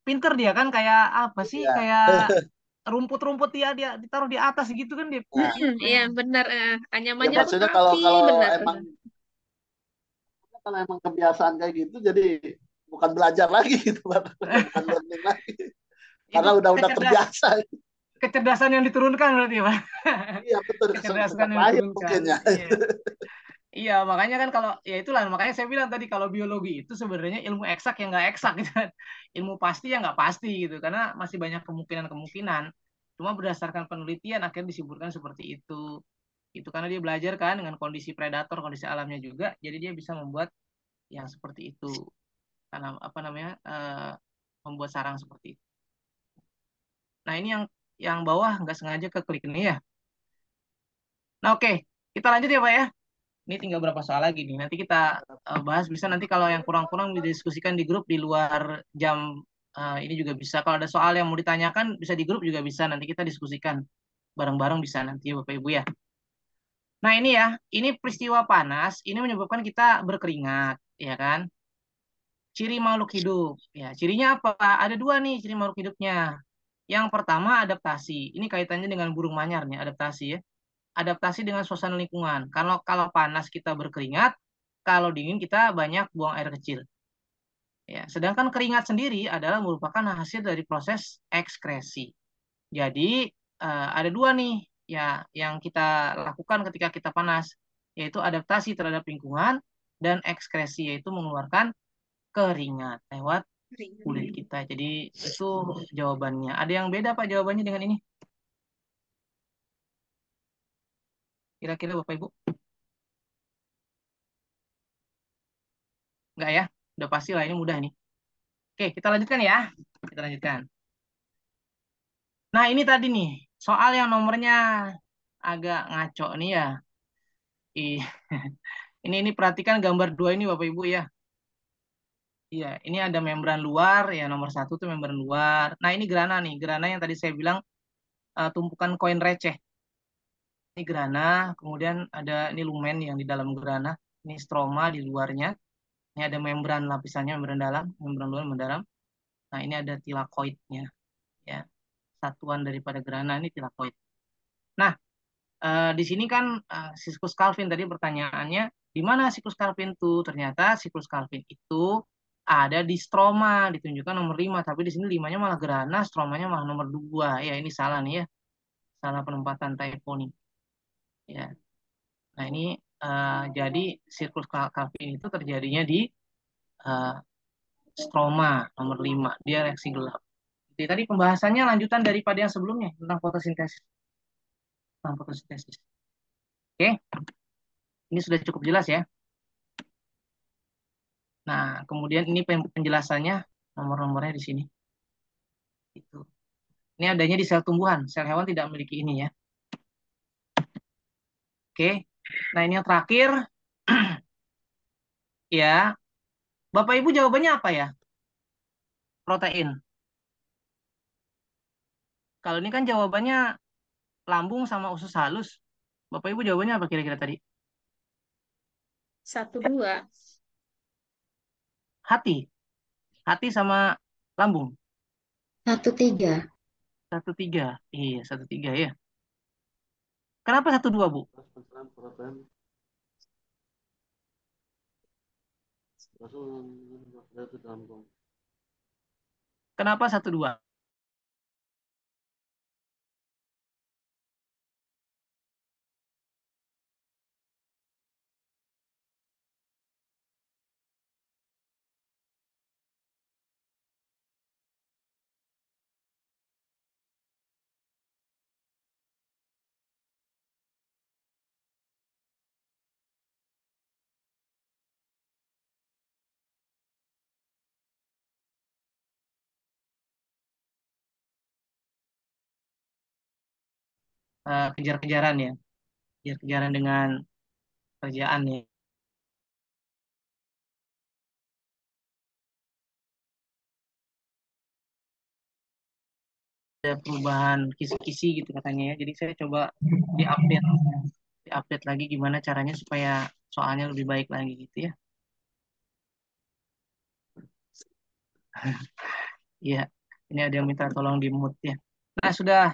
Pinter dia kan kayak apa sih?
Iya.
Kayak rumput-rumput dia ditaruh di atas gitu kan dia
Nah,
pinter
Iya
emang.
benar,
ya
anyamannya pun
maksudnya kalau
rapi
kalau
benar.
emang kalau emang kebiasaan kayak gitu jadi bukan belajar lagi gitu Pak. Udah bukan learning lagi
Itu
karena udah terbiasa.
kecerdasan yang diturunkan berarti ya, Pak.
Iya betul
Kecerdasan
sejak
yang
lahir mungkin
diturunkan.
ya.
Iya. Iya, makanya kan kalau ya itulah makanya saya bilang tadi kalau biologi itu sebenarnya ilmu eksak yang nggak eksak gitu kan. Ilmu pasti yang nggak pasti gitu karena masih banyak kemungkinan-kemungkinan. Cuma berdasarkan penelitian akhirnya disimpulkan seperti itu. Itu karena dia belajar kan dengan kondisi predator, kondisi alamnya juga, jadi dia bisa membuat yang seperti itu. Karena apa namanya? Membuat sarang seperti itu. Nah, ini yang bawah nggak sengaja keklik nih ya. Nah, oke. Kita lanjut ya, Pak ya. Ini tinggal berapa soal lagi nih. Nanti kita bahas bisa nanti kalau yang kurang-kurang didiskusikan di grup di luar jam ini juga bisa. Kalau ada soal yang mau ditanyakan bisa di grup juga bisa. Nanti kita diskusikan bareng-bareng bisa nanti ya Bapak Ibu ya. Nah ini ya, ini peristiwa panas ini menyebabkan kita berkeringat, ya kan? Ciri makhluk hidup. Ya, cirinya apa? Ada dua nih ciri makhluk hidupnya. Yang pertama adaptasi. Ini kaitannya dengan burung manyar nih, adaptasi ya. Adaptasi dengan suasana lingkungan. Kalau kalau panas kita berkeringat, kalau dingin kita banyak buang air kecil. Ya, sedangkan keringat sendiri adalah merupakan hasil dari proses ekskresi. Jadi ada dua nih ya yang kita lakukan ketika kita panas, yaitu adaptasi terhadap lingkungan dan ekskresi, yaitu mengeluarkan keringat lewat kulit kita. Jadi itu jawabannya. Ada yang beda Pak jawabannya dengan ini? Kira-kira Bapak Ibu? Enggak ya? Udah pasti lah ini mudah nih. Oke, kita lanjutkan ya. Kita lanjutkan. Nah, ini tadi nih, soal yang nomornya agak ngaco nih ya. Ih, ini perhatikan gambar dua ini Bapak Ibu ya. Iya, ini ada membran luar ya nomor satu tuh membran luar. Nah ini grana nih, grana yang tadi saya bilang tumpukan koin receh. Ini grana, kemudian ada ini lumen yang di dalam grana, ini stroma di luarnya. Ini ada membran lapisannya, membran dalam, membran luar, membran dalam. Nah ini ada tilakoidnya, ya satuan daripada grana ini tilakoid. Nah di sini kan siklus Calvin tadi pertanyaannya, di mana siklus Calvin tuh? Ternyata siklus Calvin itu ada di stroma, ditunjukkan nomor 5, tapi di sini 5-nya malah grana, stromanya malah nomor 2. Ya, ini salah nih ya. Salah penempatan typo nih. Ya. Nah, ini jadi siklus Calvin itu terjadinya di uh, stroma nomor 5. Dia reaksi gelap. Jadi tadi pembahasannya lanjutan daripada yang sebelumnya tentang fotosintesis. Tentang fotosintesis. Oke. Ini sudah cukup jelas ya. Nah, kemudian ini penjelasannya, nomor-nomornya di sini. Itu. Ini adanya di sel tumbuhan, sel hewan tidak memiliki ini ya. Oke. Nah, ini yang terakhir. Ya. Bapak Ibu jawabannya apa ya? Protein. Kalau ini kan jawabannya lambung sama usus halus. Bapak Ibu jawabannya apa kira-kira tadi?
1-2.
Hati. Hati sama lambung.
1-3.
1-3. Iya, 1-3 ya. Kenapa 1-2, Bu? Kenapa 1-2? Kejar-kejaran ya. Kejar-kejaran dengan kerjaan ya. Ada perubahan kisi-kisi gitu katanya ya. Jadi saya coba diupdate lagi gimana caranya supaya soalnya lebih baik lagi gitu ya. Iya, ini ada yang minta tolong di mute ya. Nah, sudah.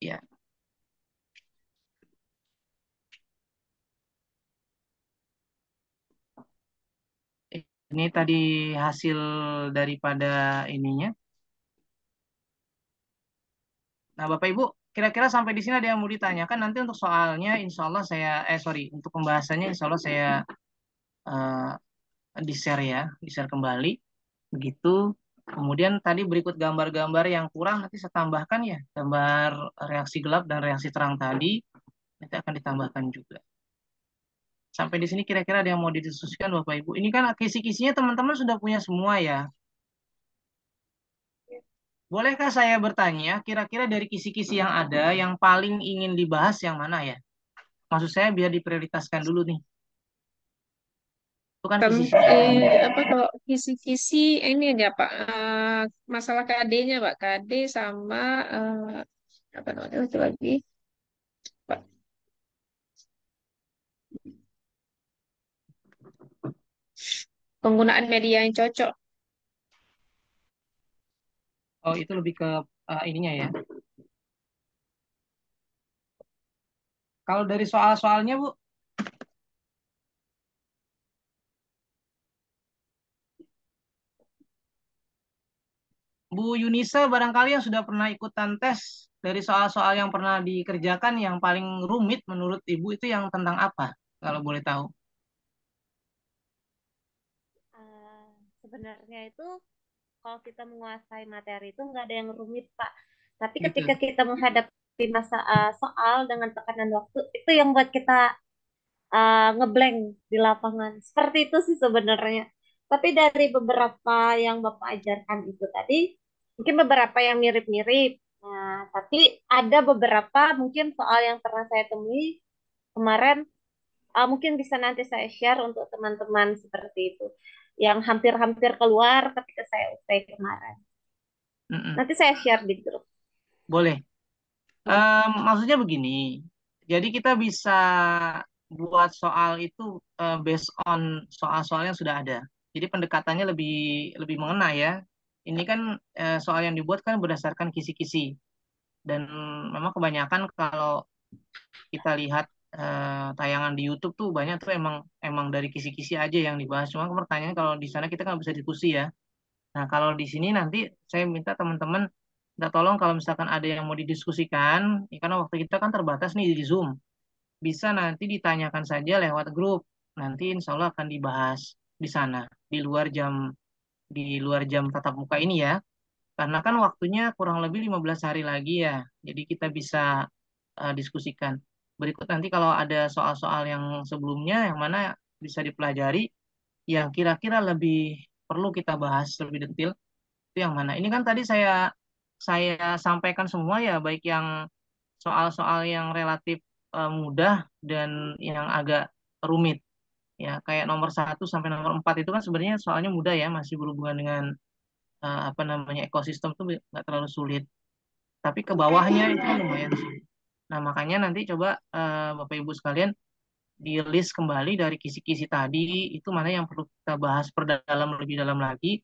Ya. Ini tadi hasil daripada ininya. Nah, Bapak Ibu, kira-kira sampai di sini ada yang mau ditanyakan? Nanti untuk soalnya, insya Allah untuk pembahasannya insya Allah saya eh, di-share ya, di-share kembali. Begitu. Kemudian tadi berikut gambar-gambar yang kurang nanti saya tambahkan ya, gambar reaksi gelap dan reaksi terang tadi nanti akan ditambahkan juga. Sampai di sini kira-kira ada yang mau didiskusikan Bapak Ibu. Ini kan kisi-kisinya teman-teman sudah punya semua ya. Bolehkah saya bertanya, kira-kira dari kisi-kisi yang ada, yang paling ingin dibahas yang mana ya? Maksud saya biar diprioritaskan dulu nih. Itu kan kisi-kisi.
Apa kalau kisi-kisi ini aja Pak, masalah KD-nya Pak, KD sama apa namanya itu lagi Pak, penggunaan media yang cocok.
Oh, itu lebih ke ininya ya. Kalau dari soal-soalnya, Bu, Bu Yunisa barangkali yang sudah pernah ikutan tes dari soal-soal yang pernah dikerjakan yang paling rumit menurut Ibu itu yang tentang apa? Kalau boleh tahu.
Eh, Sebenarnya itu kalau kita menguasai materi itu nggak ada yang rumit, Pak. Tapi
Gitu.
ketika kita menghadapi soal dengan tekanan waktu, itu yang buat kita ngeblank di lapangan. Seperti itu sih sebenarnya. Tapi dari beberapa yang Bapak ajarkan itu tadi, mungkin beberapa yang mirip-mirip. Nah, tapi ada beberapa mungkin soal yang pernah saya temui kemarin, mungkin bisa nanti saya share untuk teman-teman seperti itu. Yang hampir-hampir keluar ketika saya UP kemarin.
Mm-mm.
Nanti saya share di grup.
Boleh. Maksudnya begini. Jadi kita bisa buat soal itu based on soal-soal yang sudah ada. Jadi pendekatannya lebih lebih mengena ya. Ini kan soal yang dibuat kan berdasarkan kisi-kisi. Dan memang kebanyakan kalau kita lihat tayangan di YouTube tuh banyak tuh emang emang dari kisi-kisi aja yang dibahas. Cuma pertanyaannya kalau di sana kita nggak bisa diskusi ya. Nah kalau di sini nanti saya minta teman-teman minta tolong kalau misalkan ada yang mau didiskusikan, ya karena waktu kita kan terbatas nih di Zoom, bisa nanti ditanyakan saja lewat grup. Nanti insya Allah akan dibahas di sana di luar jam tatap muka ini ya. Karena kan waktunya kurang lebih 15 hari lagi ya. Jadi kita bisa diskusikan. Berikut nanti kalau ada soal-soal yang sebelumnya yang mana bisa dipelajari yang kira-kira lebih perlu kita bahas lebih detail itu yang mana. Ini kan tadi saya sampaikan semua ya baik yang soal-soal yang relatif mudah dan yang agak rumit ya kayak nomor 1 sampai nomor 4 itu kan sebenarnya soalnya mudah ya masih berhubungan dengan apa namanya ekosistem tuh nggak terlalu sulit. Tapi ke bawahnya itu kan lumayan sulit. Nah, makanya nanti coba Bapak Ibu sekalian di list kembali dari kisi-kisi tadi itu mana yang perlu kita bahas perdalam lebih dalam lagi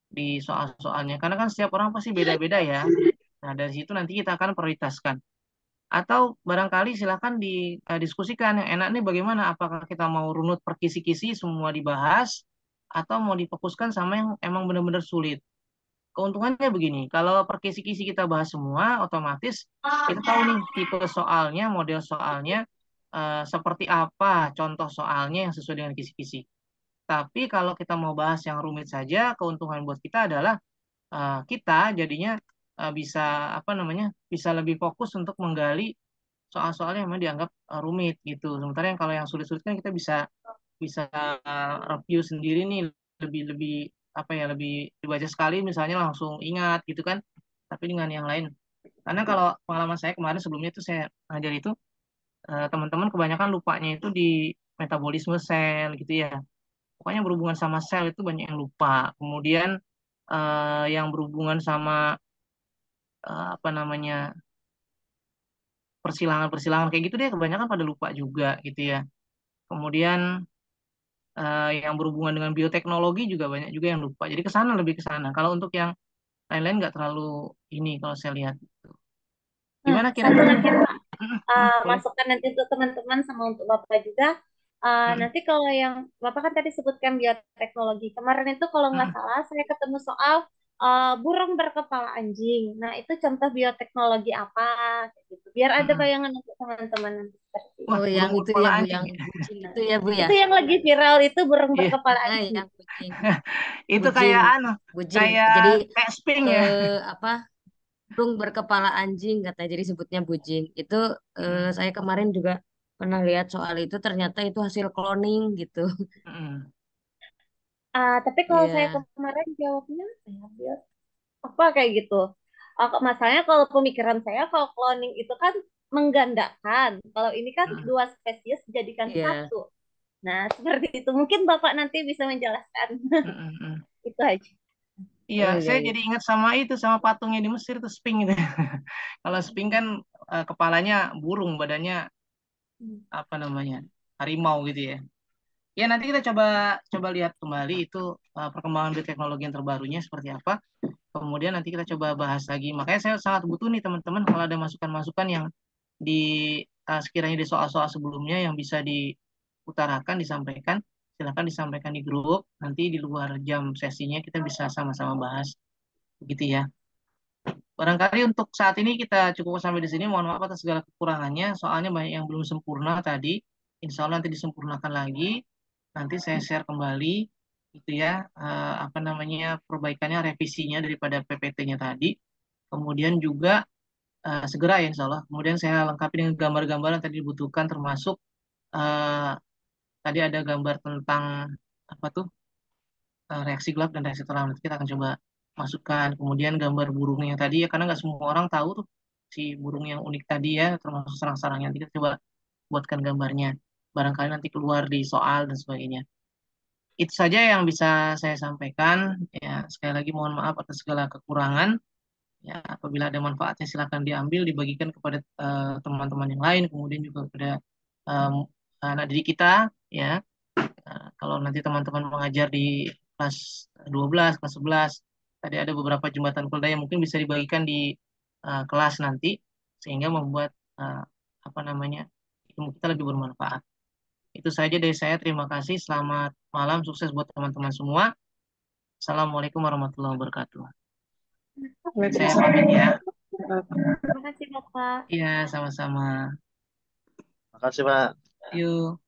di soal-soalnya. Karena kan setiap orang pasti beda-beda ya. Nah, dari situ nanti kita akan prioritaskan. Atau barangkali silakan didiskusikan yang enak nih bagaimana apakah kita mau runut per kisi-kisi semua dibahas atau mau difokuskan sama yang emang benar-benar sulit. Keuntungannya begini, kalau per kisi-kisi kita bahas semua, otomatis kita tahu nih tipe soalnya, model soalnya, seperti apa contoh soalnya yang sesuai dengan kisi-kisi. Tapi kalau kita mau bahas yang rumit saja, keuntungan buat kita adalah kita jadinya bisa apa namanya, bisa lebih fokus untuk menggali soal-soal yang memang dianggap rumit gitu. Sementara yang kalau yang sulit-sulit kan kita bisa bisa review sendiri nih lebih lebih apa ya lebih dibaca sekali misalnya langsung ingat gitu kan. Tapi dengan yang lain. Karena kalau pengalaman saya kemarin sebelumnya itu saya ngajar itu teman-teman kebanyakan lupanya itu di metabolisme sel gitu ya. Pokoknya berhubungan sama sel itu banyak yang lupa. Kemudian yang berhubungan sama apa namanya persilangan-persilangan kayak gitu deh kebanyakan pada lupa juga gitu ya. Kemudian yang berhubungan dengan bioteknologi juga banyak juga yang lupa. Jadi ke sana lebih ke sana. Kalau untuk yang lain-lain nggak terlalu ini kalau saya lihat.
Nah,
Gimana
satu
kira-kira?
lagi Pak,
Boleh.
masukan nanti untuk teman-teman sama untuk Bapak juga.
Mm,
Nanti kalau yang Bapak kan tadi sebutkan bioteknologi. Kemarin itu kalau nggak
mm,
salah saya ketemu soal burung berkepala anjing. Nah, itu contoh bioteknologi apa kayak gitu. Biar ada
Mm-mm.
bayangan untuk teman-teman nanti seperti itu.
Wah,
Oh,
burung
yang itu
berkepala
ya Bu,
anjing.
yang bucin itu ya Bu ya.
Itu yang lagi viral itu burung
Iya,
berkepala
Ah,
anjing.
yang bucin,
itu
bujing,
kayak anu,
bujing.
kayak
Jadi
Sphinx ya.
apa? Burung berkepala anjing katanya, jadi sebutnya bujing. Itu
Mm-mm.
saya kemarin juga pernah lihat soal itu, ternyata itu hasil cloning gitu.
Mm-mm.
Tapi kalau saya
Iya,
kemarin jawabnya apa kayak gitu. Masalahnya kalau pemikiran saya kalau cloning itu kan menggandakan. Kalau ini kan
Mm-mm.
dua spesies dijadikan
iya.
satu. Nah, seperti itu. Mungkin Bapak nanti bisa menjelaskan.
Mm-mm.
Itu aja.
Iya,
Oh iya
saya
iya.
jadi ingat sama itu, sama patungnya di Mesir tuh Sphinx itu. Kalau Sphinx kan kepalanya burung, badannya apa namanya, harimau gitu ya. Ya nanti kita coba coba lihat kembali itu perkembangan bioteknologi yang terbarunya seperti apa. Kemudian nanti kita coba bahas lagi. Makanya saya sangat butuh nih teman-teman kalau ada masukan-masukan yang di sekiranya di soal-soal sebelumnya yang bisa diutarakan, disampaikan, silakan disampaikan di grup. Nanti di luar jam sesinya kita bisa sama-sama bahas. Begitu ya. Barangkali untuk saat ini kita cukup sampai di sini. Mohon maaf atas segala kekurangannya. Soalnya banyak yang belum sempurna tadi. Insya Allah nanti disempurnakan lagi. Nanti saya share kembali itu ya apa namanya perbaikannya, revisinya daripada PPT-nya tadi. Kemudian juga segera ya Insya Allah. Kemudian saya lengkapi dengan gambar-gambar yang tadi dibutuhkan termasuk eh, tadi ada gambar tentang apa tuh reaksi gelap dan reaksi terang. Nanti kita akan coba masukkan. Kemudian gambar burungnya tadi ya, karena nggak semua orang tahu tuh si burung yang unik tadi ya, termasuk sarang-sarangnya. Nanti kita coba buatkan gambarnya. Barangkali nanti keluar di soal dan sebagainya. Itu saja yang bisa saya sampaikan. Ya, sekali lagi mohon maaf atas segala kekurangan. Ya, apabila ada manfaatnya silakan diambil, dibagikan kepada teman-teman yang lain, kemudian juga kepada em, anak didik kita. Ya, kalau nanti teman-teman mengajar di kelas 12, kelas 11, tadi ada beberapa jembatan kelda yang mungkin bisa dibagikan di kelas nanti, sehingga membuat eh, apa namanya ilmu kita lebih bermanfaat. Itu saja dari saya. Terima kasih. Selamat malam. Sukses buat teman-teman semua. Assalamualaikum warahmatullahi wabarakatuh. Saya pamit ya.
Terima kasih, Bapak.
Iya, sama-sama.
Makasih Pak.
Yuk.